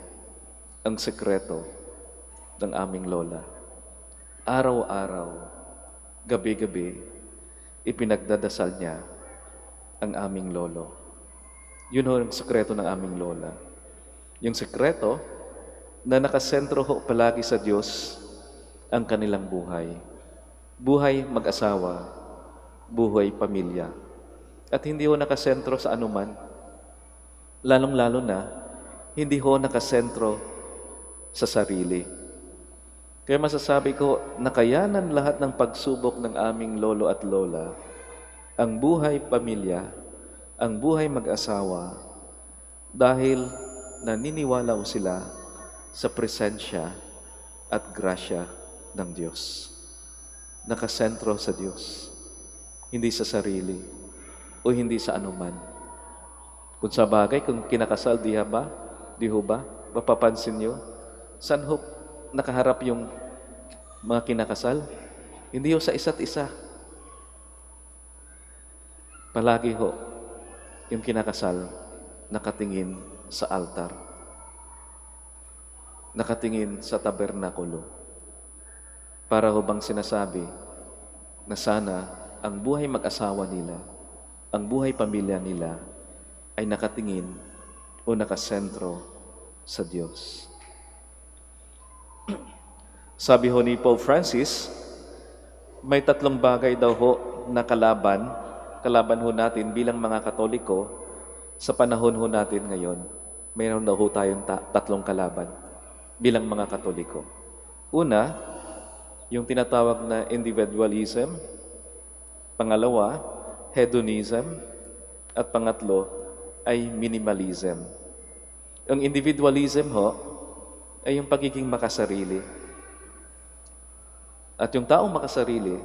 ang sekreto ng aming lola. Araw-araw, gabi-gabi, ipinagdadasal niya ang aming lolo. Yun ho ang sekreto ng aming lola. Yung sekreto na nakasentro ho palagi sa Diyos ang kanilang buhay. Buhay mag-asawa, buhay pamilya. At hindi ho nakasentro sa anuman. Lalong-lalo na, hindi ho nakasentro sa sarili. Kaya masasabi ko, nakayanan lahat ng pagsubok ng aming lolo at lola, ang buhay pamilya, ang buhay mag-asawa, dahil naniniwala sila sa presensya at grasya ng Diyos. Nakasentro sa Diyos, hindi sa sarili o hindi sa anuman. Kung sa bagay, kung kinakasal, di ho ba? Mapapansin nyo, saan ho nakaharap yung mga kinakasal? Hindi ho sa isa't isa. Palagi ho, yung kinakasal, nakatingin sa altar. Nakatingin sa tabernakulo. Para ho bang sinasabi na sana ang buhay mag-asawa nila, ang buhay pamilya nila, ay nakatingin o nakasentro sa Diyos. Sabi ho ni Pope Francis, may 3 bagay daw ho na kalaban ho natin bilang mga Katoliko sa panahon ho natin ngayon. Mayroon daw ho tayong 3 kalaban bilang mga Katoliko. Una, yung tinatawag na individualism. Pangalawa, hedonism. At pangatlo, ay minimalism. Ang individualism ho, ay yung pagiging makasarili. At yung taong makasarili,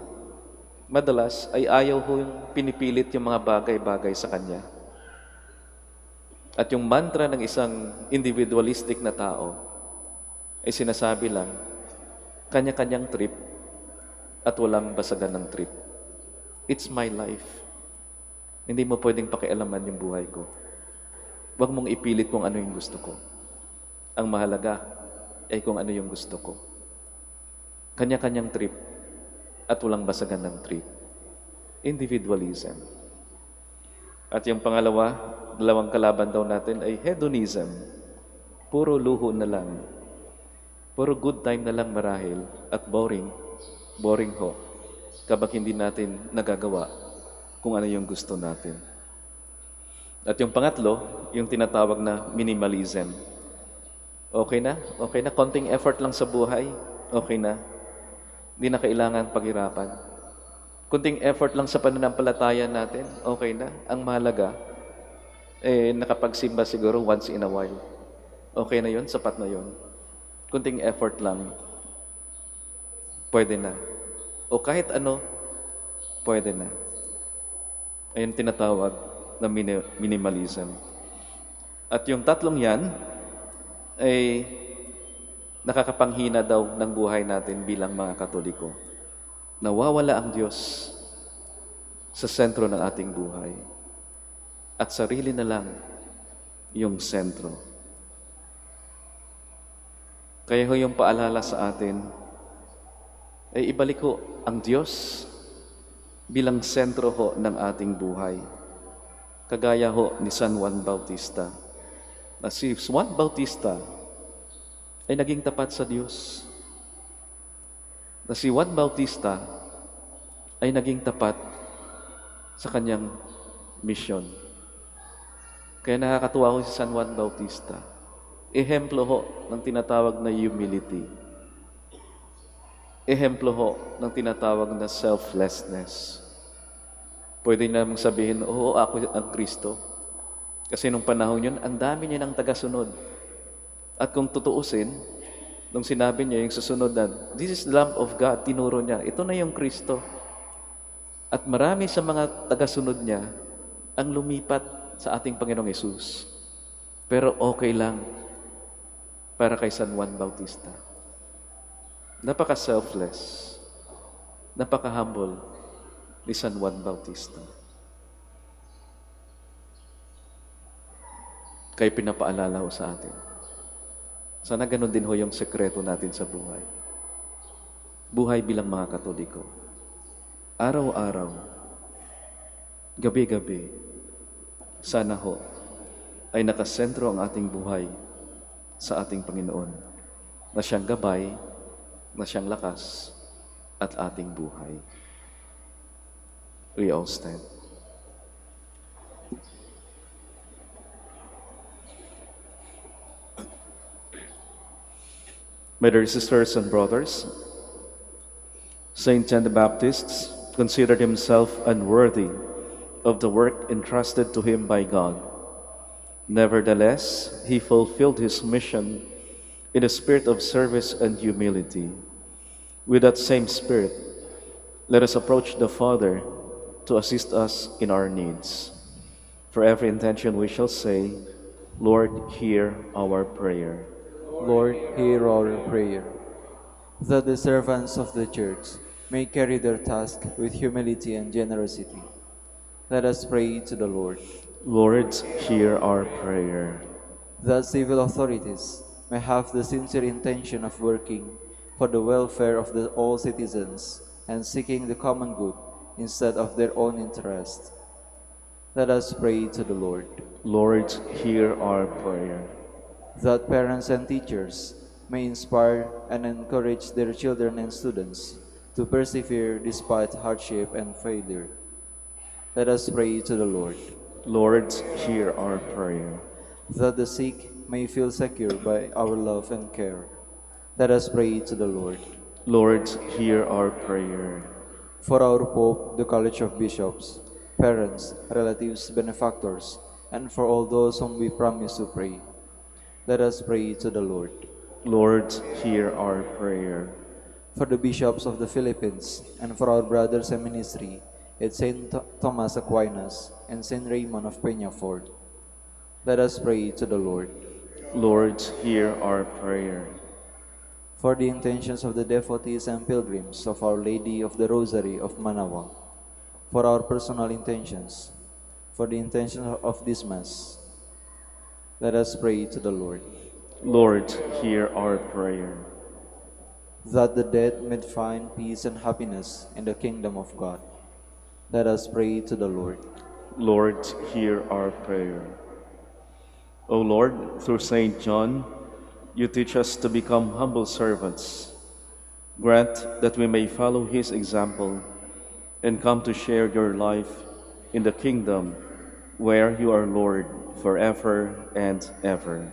madalas ay ayaw ho yung pinipilit yung mga bagay-bagay sa kanya. At yung mantra ng isang individualistic na tao ay sinasabi lang, kanya-kanyang trip at walang basagan ng trip. It's my life. Hindi mo pwedeng pakialaman yung buhay ko. Huwag mong ipilit kung ano yung gusto ko. Ang mahalaga ay kung ano yung gusto ko. Kanya-kanyang trip at walang basagan ng trip. Individualism. At yung pangalawa, 2 kalaban daw natin ay hedonism. Puro luho na lang. Puro good time na lang marahil at boring. Boring ho. Kapag hindi natin nagagawa kung ano yung gusto natin. At yung pangatlo, yung tinatawag na minimalism. Okay na? Okay na? Konting effort lang sa buhay. Okay na? Hindi na kailangan paghirapan. Kunting effort lang sa pananampalataya natin. Okay na? Ang mahalaga, nakapagsimba siguro once in a while. Okay na yun? Sapat na yun. Kunting effort lang. Pwede na. O kahit ano, pwede na. Ayun tinatawag na minimalism. At yung 3 yan ay nakakapanghina daw ng buhay natin bilang mga Katoliko. Nawawala ang Diyos sa sentro ng ating buhay. At sarili na lang yung sentro. Kaya ho yung paalala sa atin ay ibalik ho ang Diyos bilang sentro ho ng ating buhay. Kagaya ho ni San Juan Bautista, na si Juan Bautista ay naging tapat sa Diyos. Na si Juan Bautista ay naging tapat sa kanyang misyon. Kaya nakakatuwa ho si San Juan Bautista. Ehemplo ho ng tinatawag na humility. Ehemplo ho ng tinatawag na selflessness. Pwede namang sabihin, oo, ako ang Kristo. Kasi nung panahon yun, ang dami niya ng tagasunod. At kung tutuusin, nung sinabi niya yung susunod na, this is the Lamb of God, tinuro niya, ito na yung Kristo. At marami sa mga tagasunod niya ang lumipat sa ating Panginoong Yesus. Pero okay lang para kay San Juan Bautista. Napaka-selfless, napaka-humble ni San Juan Bautista. Kaya pinapaalala ko sa atin. Sana ganun din ho yung sekreto natin sa buhay. Buhay bilang mga Katoliko. Araw-araw, gabi-gabi, sana ho ay nakasentro ang ating buhay sa ating Panginoon, na siyang gabay, na siyang lakas, at ating buhay. We all stand. My dear sisters and brothers, Saint John the Baptist considered himself unworthy of the work entrusted to him by God. Nevertheless, he fulfilled his mission in a spirit of service and humility. With that same spirit, let us approach the Father to assist us in our needs. For every intention we shall say, Lord, hear our prayer. Lord, hear our prayer. That the servants of the Church may carry their task with humility and generosity. Let us pray to the Lord. Lord, hear our prayer. That civil authorities may have the sincere intention of working for the welfare of all citizens and seeking the common good instead of their own interest. Let us pray to the Lord. Lord, hear our prayer. That parents and teachers may inspire and encourage their children and students to persevere despite hardship and failure. Let us pray to the Lord. Lord, hear our prayer. That the sick may feel secure by our love and care. Let us pray to the Lord. Lord, hear our prayer. For our Pope, the College of Bishops, parents, relatives, benefactors, and for all those whom we promise to pray, let us pray to the Lord. Lord, hear our prayer. For the bishops of the Philippines, and for our brothers in ministry at St. Thomas Aquinas and St. Raymond of Peñafort, let us pray to the Lord. Lord, hear our prayer. For the intentions of the devotees and pilgrims of Our Lady of the Rosary of Manaoag, for our personal intentions, for the intention of this Mass, let us pray to the Lord. Lord, hear our prayer. That the dead may find peace and happiness in the kingdom of God, let us pray to the Lord. Lord, hear our prayer. O Lord, through Saint John, you teach us to become humble servants. Grant that we may follow his example and come to share your life in the kingdom where you are Lord forever and ever.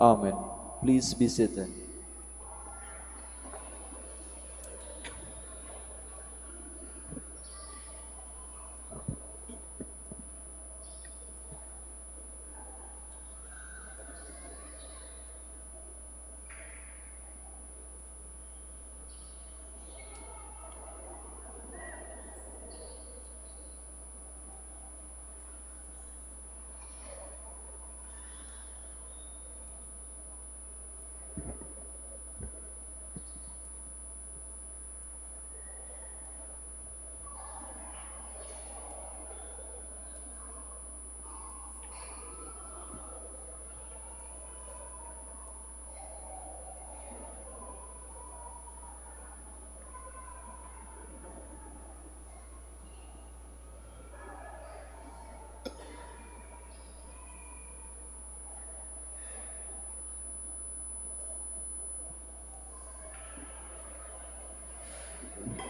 Amen. Please be seated.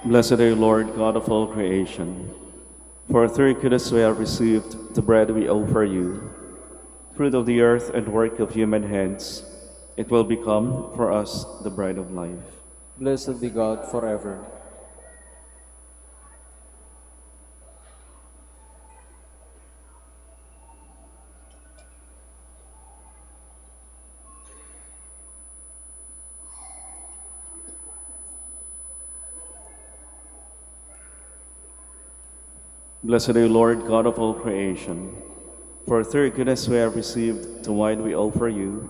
Blessed are you, Lord, God of all creation. For through goodness we have received the bread we offer you, fruit of the earth and work of human hands. It will become for us the bread of life. Blessed be God forever. Blessed are you, Lord, God of all creation. For through goodness we have received the wine we offer you,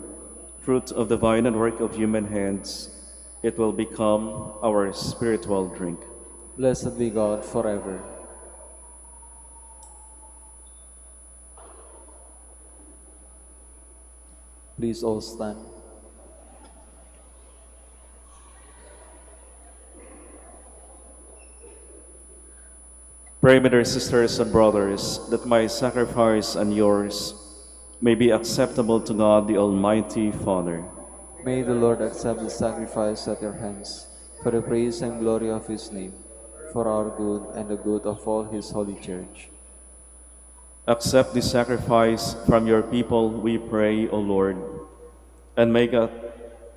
fruit of the vine and work of human hands. It will become our spiritual drink. Blessed be God forever. Please all stand. Pray, my dear sisters and brothers, that my sacrifice and yours may be acceptable to God, the Almighty Father. May the Lord accept the sacrifice at your hands for the praise and glory of his name, for our good and the good of all his holy church. Accept this sacrifice from your people, we pray, O Lord, and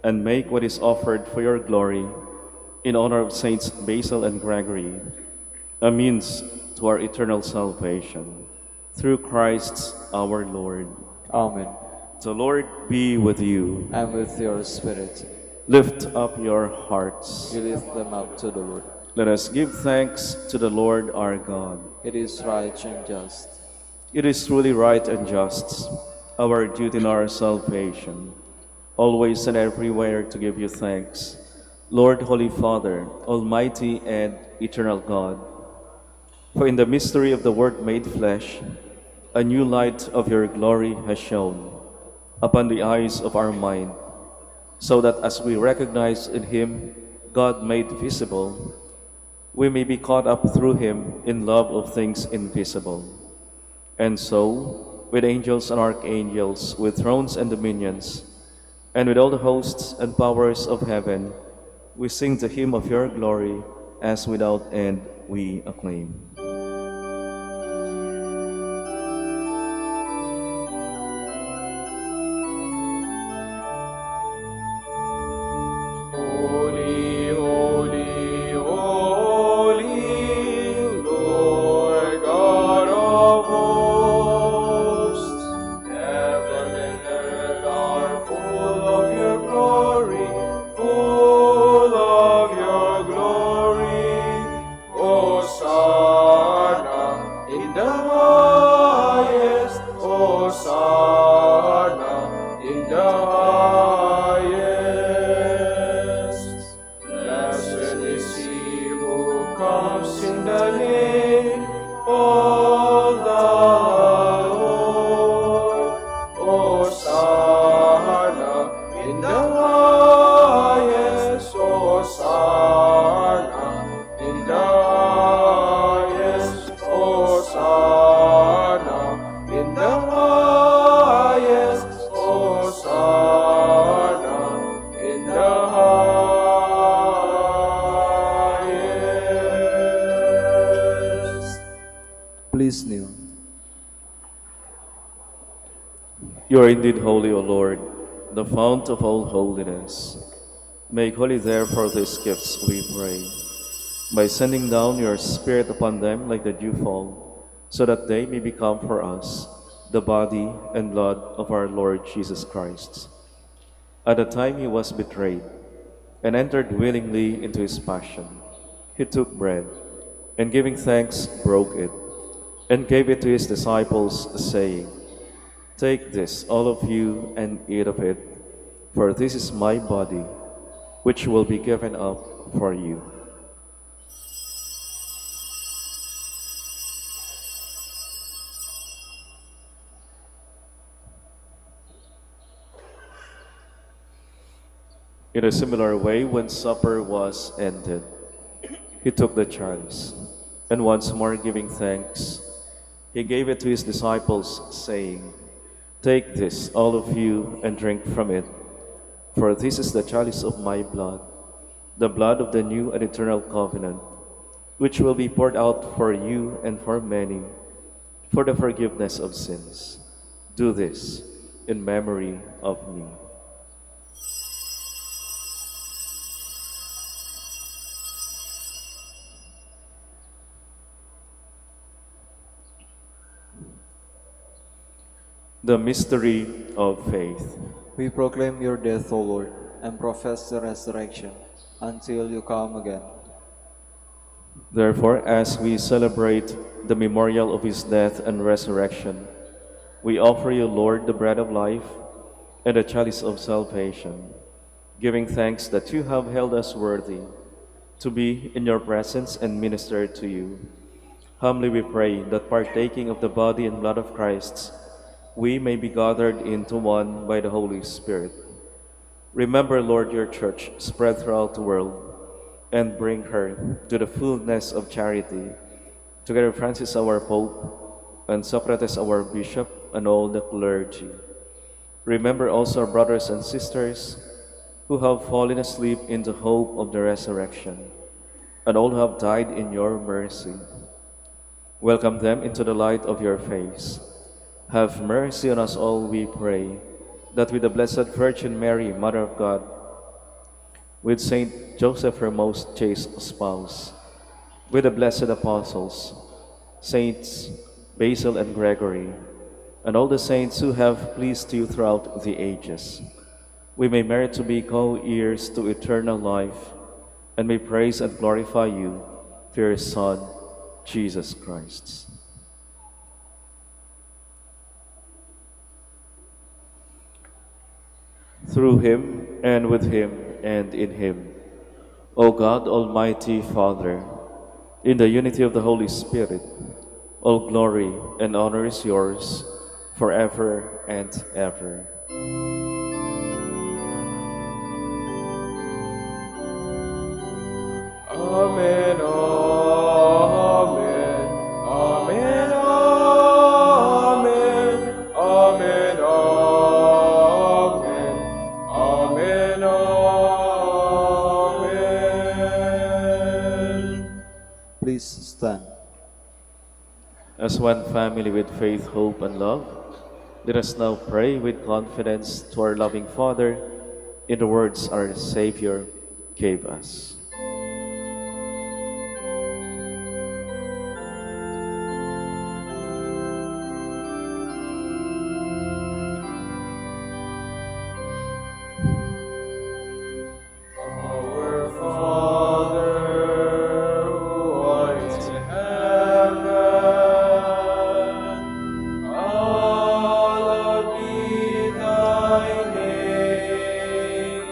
and make what is offered for your glory in honor of Saints Basil and Gregory a means to our eternal salvation. Through Christ our Lord. Amen. The Lord be with you. And with your spirit, Lift up your hearts. we lift them up to the Lord. Let us give thanks to the Lord our God. It is right and just. It is truly right and just, our duty and our salvation, always and everywhere to give you thanks, Lord, Holy Father, Almighty and eternal God. For in the mystery of the Word made flesh, a new light of your glory has shone upon the eyes of our mind, so that as we recognize in him God made visible, we may be caught up through him in love of things invisible. And so, with angels and archangels, with thrones and dominions, and with all the hosts and powers of heaven, we sing the hymn of your glory, as without end we acclaim. Holy, holy, holy, Lord God of hosts. Heaven and earth are full of your glory, full of your glory. Hosanna in the highest, Hosanna in the highest. Blessed is he who comes in the name of the Lord. Hosanna in the highest, Hosanna in the highest, Hosanna in the highest, Hosanna in the highest. Please kneel. You are indeed holy, O Lord, the fount of all holiness. Make holy therefore these gifts, we pray, by sending down your Spirit upon them like the dewfall, so that they may become for us the body and blood of our Lord Jesus Christ. At the time he was betrayed and entered willingly into his passion, he took bread, and giving thanks, broke it, and gave it to his disciples, saying, "Take this, all of you, and eat of it, for this is my body, which will be given up for you." In a similar way, when supper was ended, he took the chalice, and once more giving thanks, he gave it to his disciples, saying, "Take this, all of you, and drink from it, for this is the chalice of my blood, the blood of the new and eternal covenant, which will be poured out for you and for many for the forgiveness of sins. Do this in memory of me." The mystery of faith. We proclaim your death, O Lord, and profess the resurrection until you come again. Therefore, as we celebrate the memorial of his death and resurrection, we offer you, Lord, the bread of life and the chalice of salvation, giving thanks that you have held us worthy to be in your presence and minister to you. Humbly we pray that partaking of the body and blood of Christ, we may be gathered into one by the Holy Spirit. Remember, Lord, your church spread throughout the world, and bring her to the fullness of charity, together with Francis our Pope, and Socrates our Bishop, and all the clergy. Remember also our brothers and sisters who have fallen asleep in the hope of the resurrection, and all who have died in your mercy. Welcome them into the light of your face. Have mercy on us all, we pray, that with the Blessed Virgin Mary, Mother of God, with Saint Joseph, her most chaste spouse, with the blessed apostles, Saints Basil and Gregory, and all the saints who have pleased you throughout the ages, we may merit to be co-heirs to eternal life, and may praise and glorify you through your Son, Jesus Christ. Through him, and with him, and in him, O God, Almighty Father, in the unity of the Holy Spirit, all glory and honor is yours forever and ever. Amen, amen, amen, amen, amen, amen, amen. Please stand. As one family with faith, hope, and love, let us now pray with confidence to our loving Father in the words our Savior gave us. Our Father, who art in heaven, hallowed be thy name.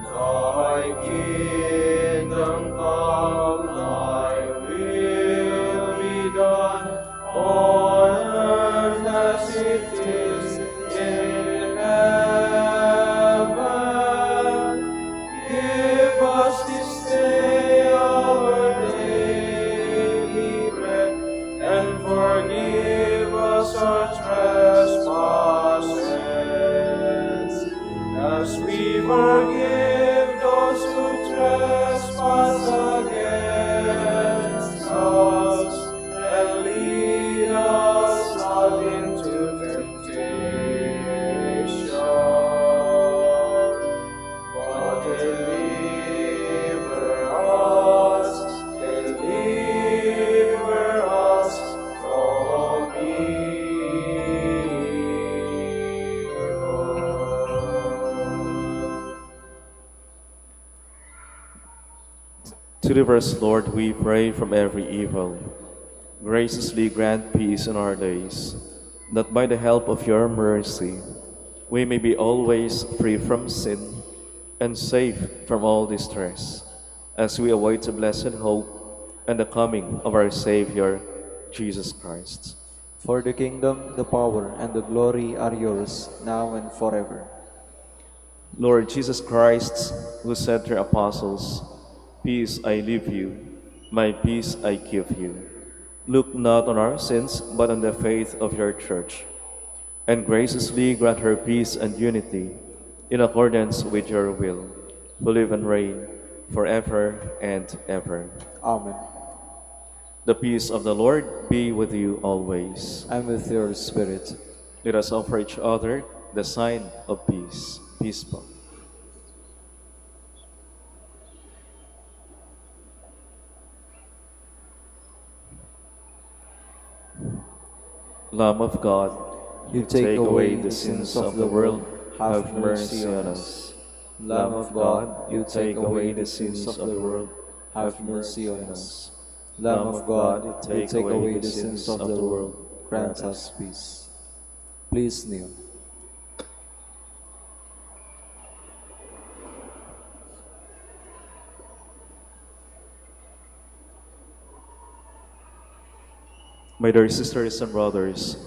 Thy kingdom come, thy will be done, on earth as it is in heaven. Give us this day our daily bread, and forgive us our trespasses, as we forgive those who trespass against us. And lead us not into temptation, but deliver us from evil. Deliver us, Lord, we pray, from every evil. Graciously grant peace in our days, that by the help of your mercy we may be always free from sin and safe from all distress, as we await the blessed hope and the coming of our Savior, Jesus Christ. For the kingdom, the power, and the glory are yours, now and forever. Lord Jesus Christ, who said to your apostles, "Peace I leave you, my peace I give you," look not on our sins, but on the faith of your Church, and graciously grant her peace and unity in accordance with your will, who live and reign forever and ever. Amen. The peace of the Lord be with you always. And with your spirit. Let us offer each other the sign of peace. Peace be. Lamb of God, You take away the sins of the world, have mercy on us. Lamb of God, you take away the sins of the world, have mercy on us. Lamb of God, you take away the sins of the world, grant us peace. Please kneel. My dear sisters and brothers,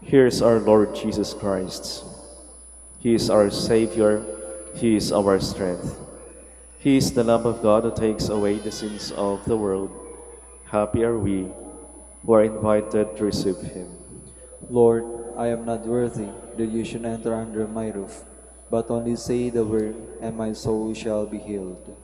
here is our Lord Jesus Christ. He is our Savior. He is our strength. He is the Lamb of God who takes away the sins of the world. Happy are we who are invited to receive Him. Lord, I am not worthy that you should enter under my roof, but only say the word, and my soul shall be healed.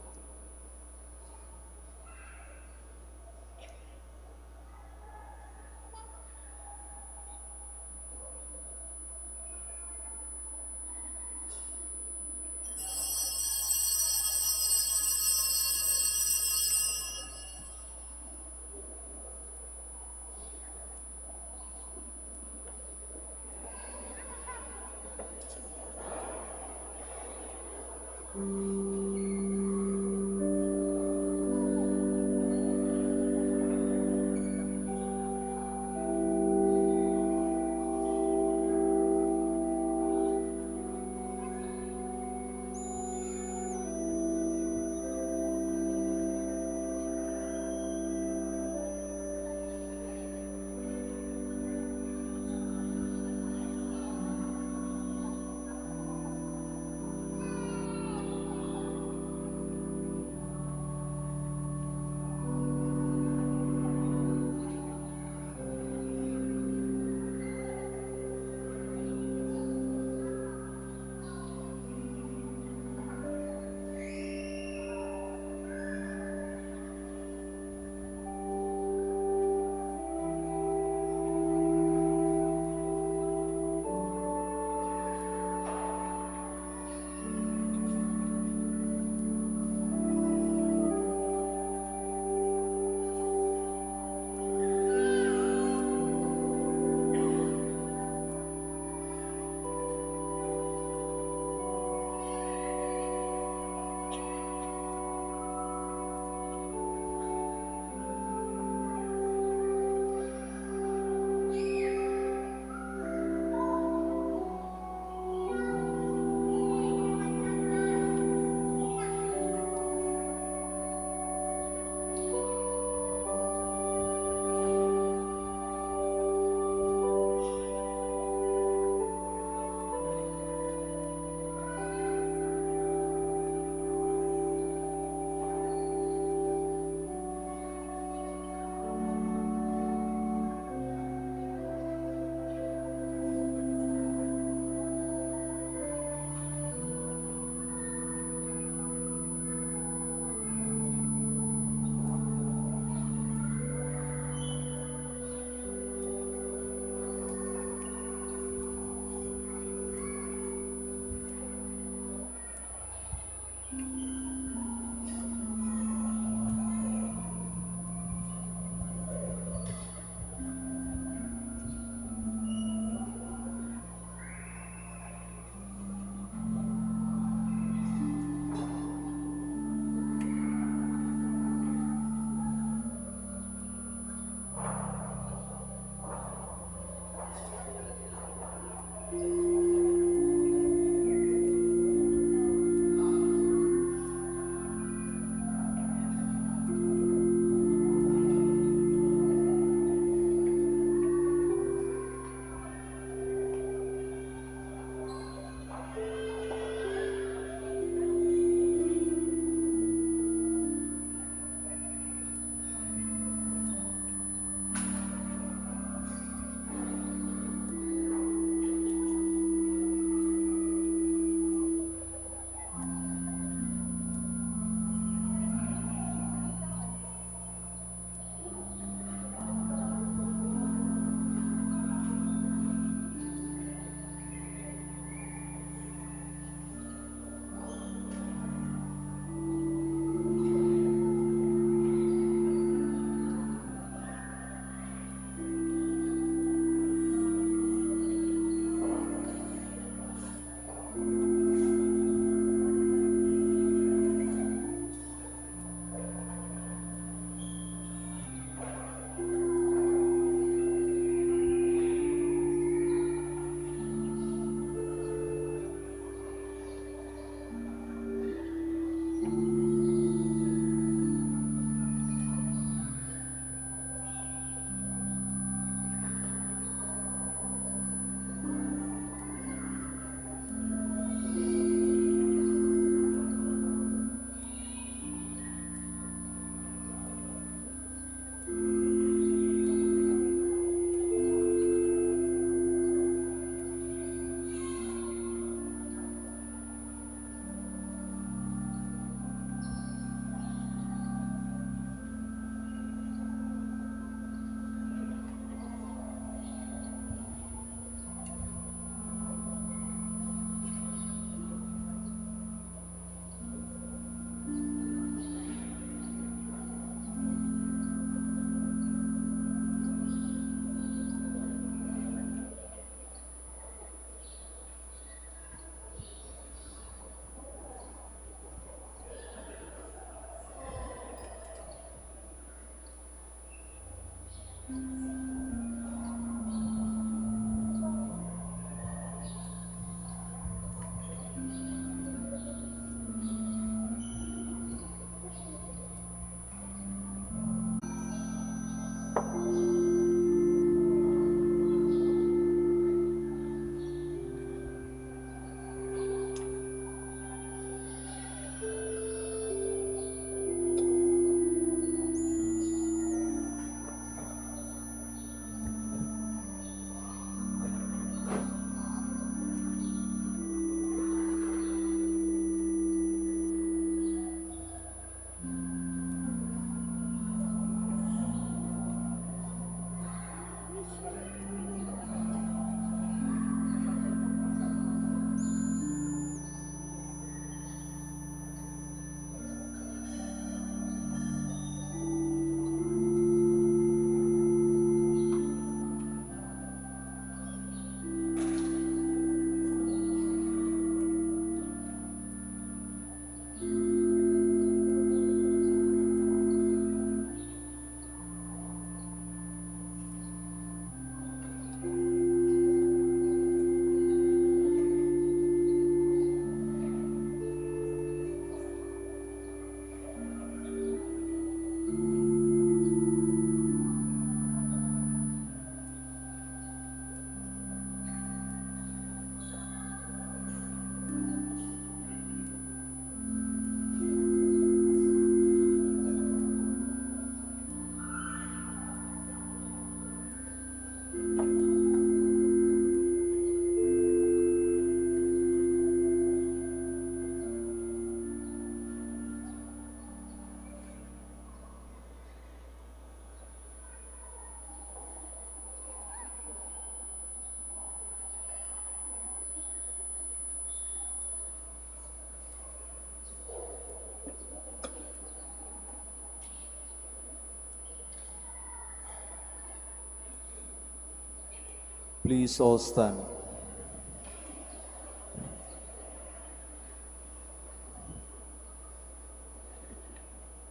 Please all stand.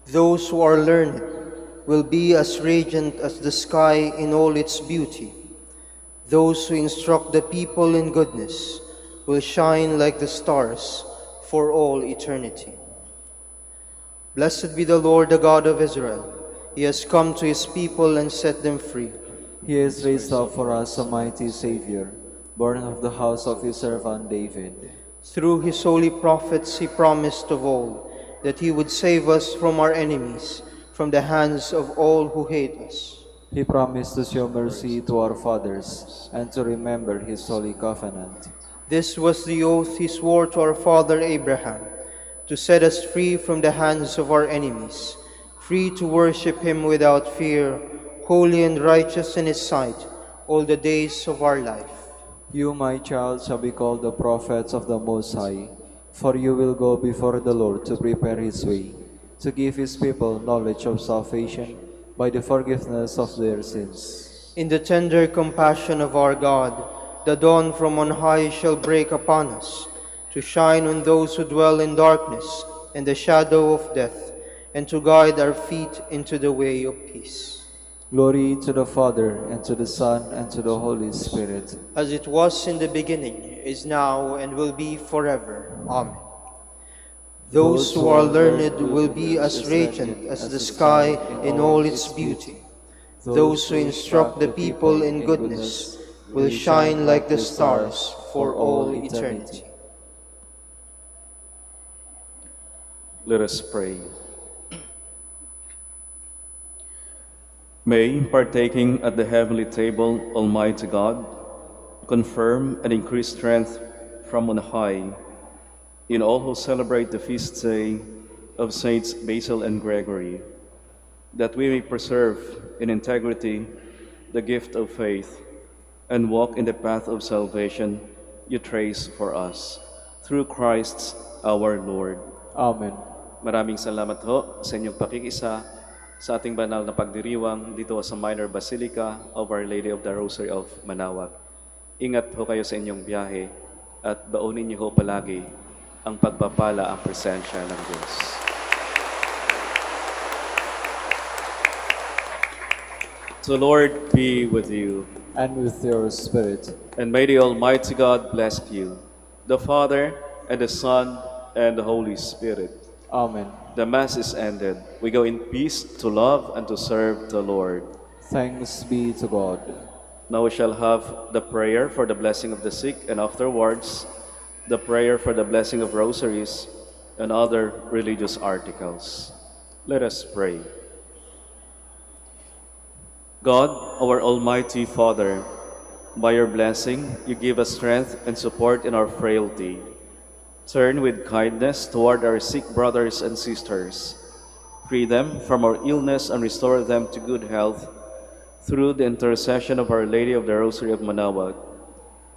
Those who are learned will be as radiant as the sky in all its beauty. Those who instruct the people in goodness will shine like the stars for all eternity. Blessed be the Lord, the God of Israel. He has come to his people and set them free. He has raised up for us a mighty Savior, born of the house of his servant David. Through his holy prophets he promised of old that he would save us from our enemies, from the hands of all who hate us. He promised to show mercy to our fathers and to remember his holy covenant. This was the oath he swore to our father Abraham, to set us free from the hands of our enemies, free to worship him without fear, holy and righteous in his sight, all the days of our life. You, my child, shall be called the prophets of the Most High, for you will go before the Lord to prepare his way, to give his people knowledge of salvation by the forgiveness of their sins. In the tender compassion of our God, the dawn from on high shall break upon us, to shine on those who dwell in darkness and the shadow of death, and to guide our feet into the way of peace. Glory to the Father, and to the Son, and to the Holy Spirit. As it was in the beginning, is now, and will be forever. Amen. Those who are learned will be as radiant as the sky in all its beauty. Those who instruct the people in goodness will shine like the stars for all eternity. Let us pray. May, partaking at the heavenly table, Almighty God, confirm and increase strength from on high in all who celebrate the feast day of Saints Basil and Gregory, that we may preserve in integrity the gift of faith and walk in the path of salvation you trace for us. Through Christ our Lord. Amen. Maraming salamat ho sa inyong pakikisa sa ating banal na pagdiriwang dito sa Minor Basilica of Our Lady of the Rosary of Manaoag. Ingat ho kayo sa inyong biyahe at baunin niyo ho palagi ang pagpapala, ang presensya ng Diyos. The Lord be with you. And with your spirit. And may the Almighty God bless you, the Father, and the Son, and the Holy Spirit. Amen. The Mass is ended. We go in peace to love and to serve the Lord. Thanks be to God. Now we shall have the prayer for the blessing of the sick, and afterwards, the prayer for the blessing of rosaries and other religious articles. Let us pray. God, our Almighty Father, by your blessing, you give us strength and support in our frailty. Turn with kindness toward our sick brothers and sisters. Free them from our illness and restore them to good health through the intercession of Our Lady of the Rosary of Manaoag,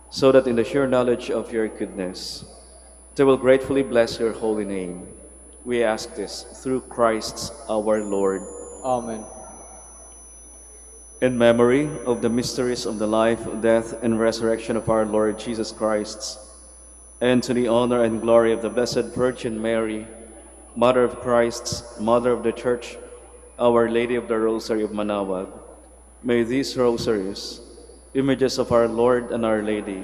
so that in the sure knowledge of your goodness, they will gratefully bless your holy name. We ask this through Christ our Lord. Amen. In memory of the mysteries of the life, death, and resurrection of our Lord Jesus Christ, and to the honor and glory of the Blessed Virgin Mary, Mother of Christ, Mother of the Church, Our Lady of the Rosary of Manaoag, may these rosaries, images of our Lord and Our Lady,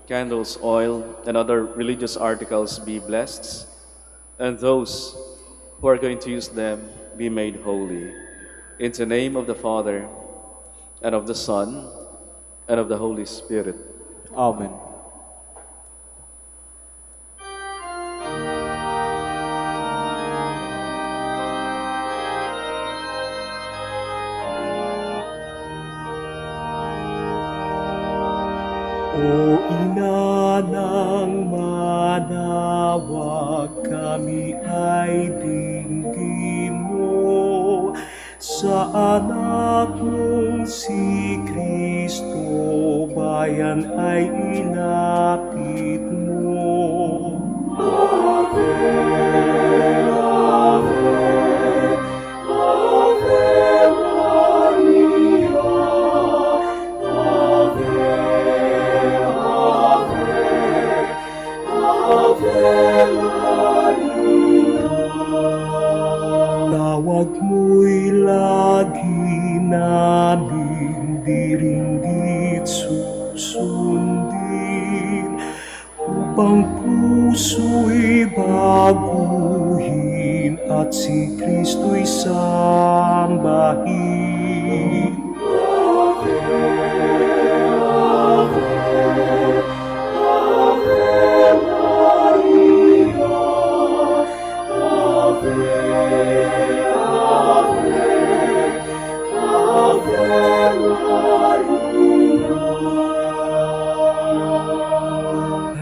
candles, oil, and other religious articles be blessed, and those who are going to use them be made holy. In the name of the Father, and of the Son, and of the Holy Spirit. Amen. O Ina ng Manaoag, kami ay dinggin mo sa anak mong si Kristo, bayan ay ilapit mo. Ave, Ave, Ave Maria, Ave Huwag mo'y lagi naming diringgit susundin, upang puso'y baguhin at si Kristo'y sambahin.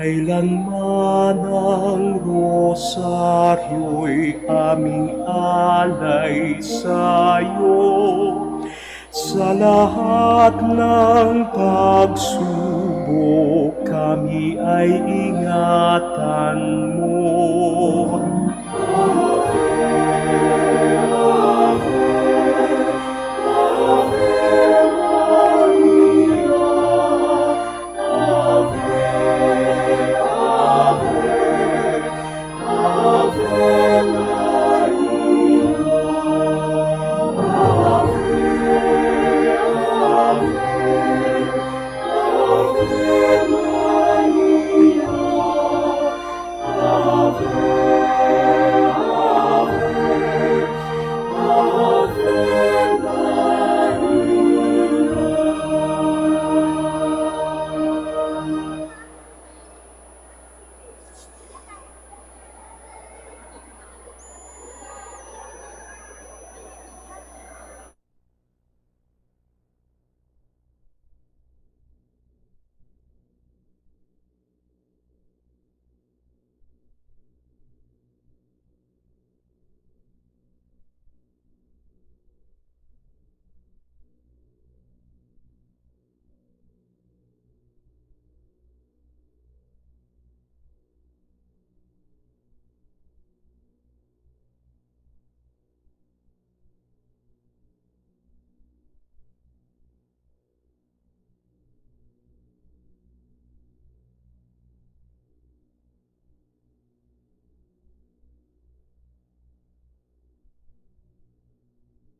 Kailanman ang rosaryo'y aming alay sa'yo, sa lahat ng pagsubok kami ay ingatan mo.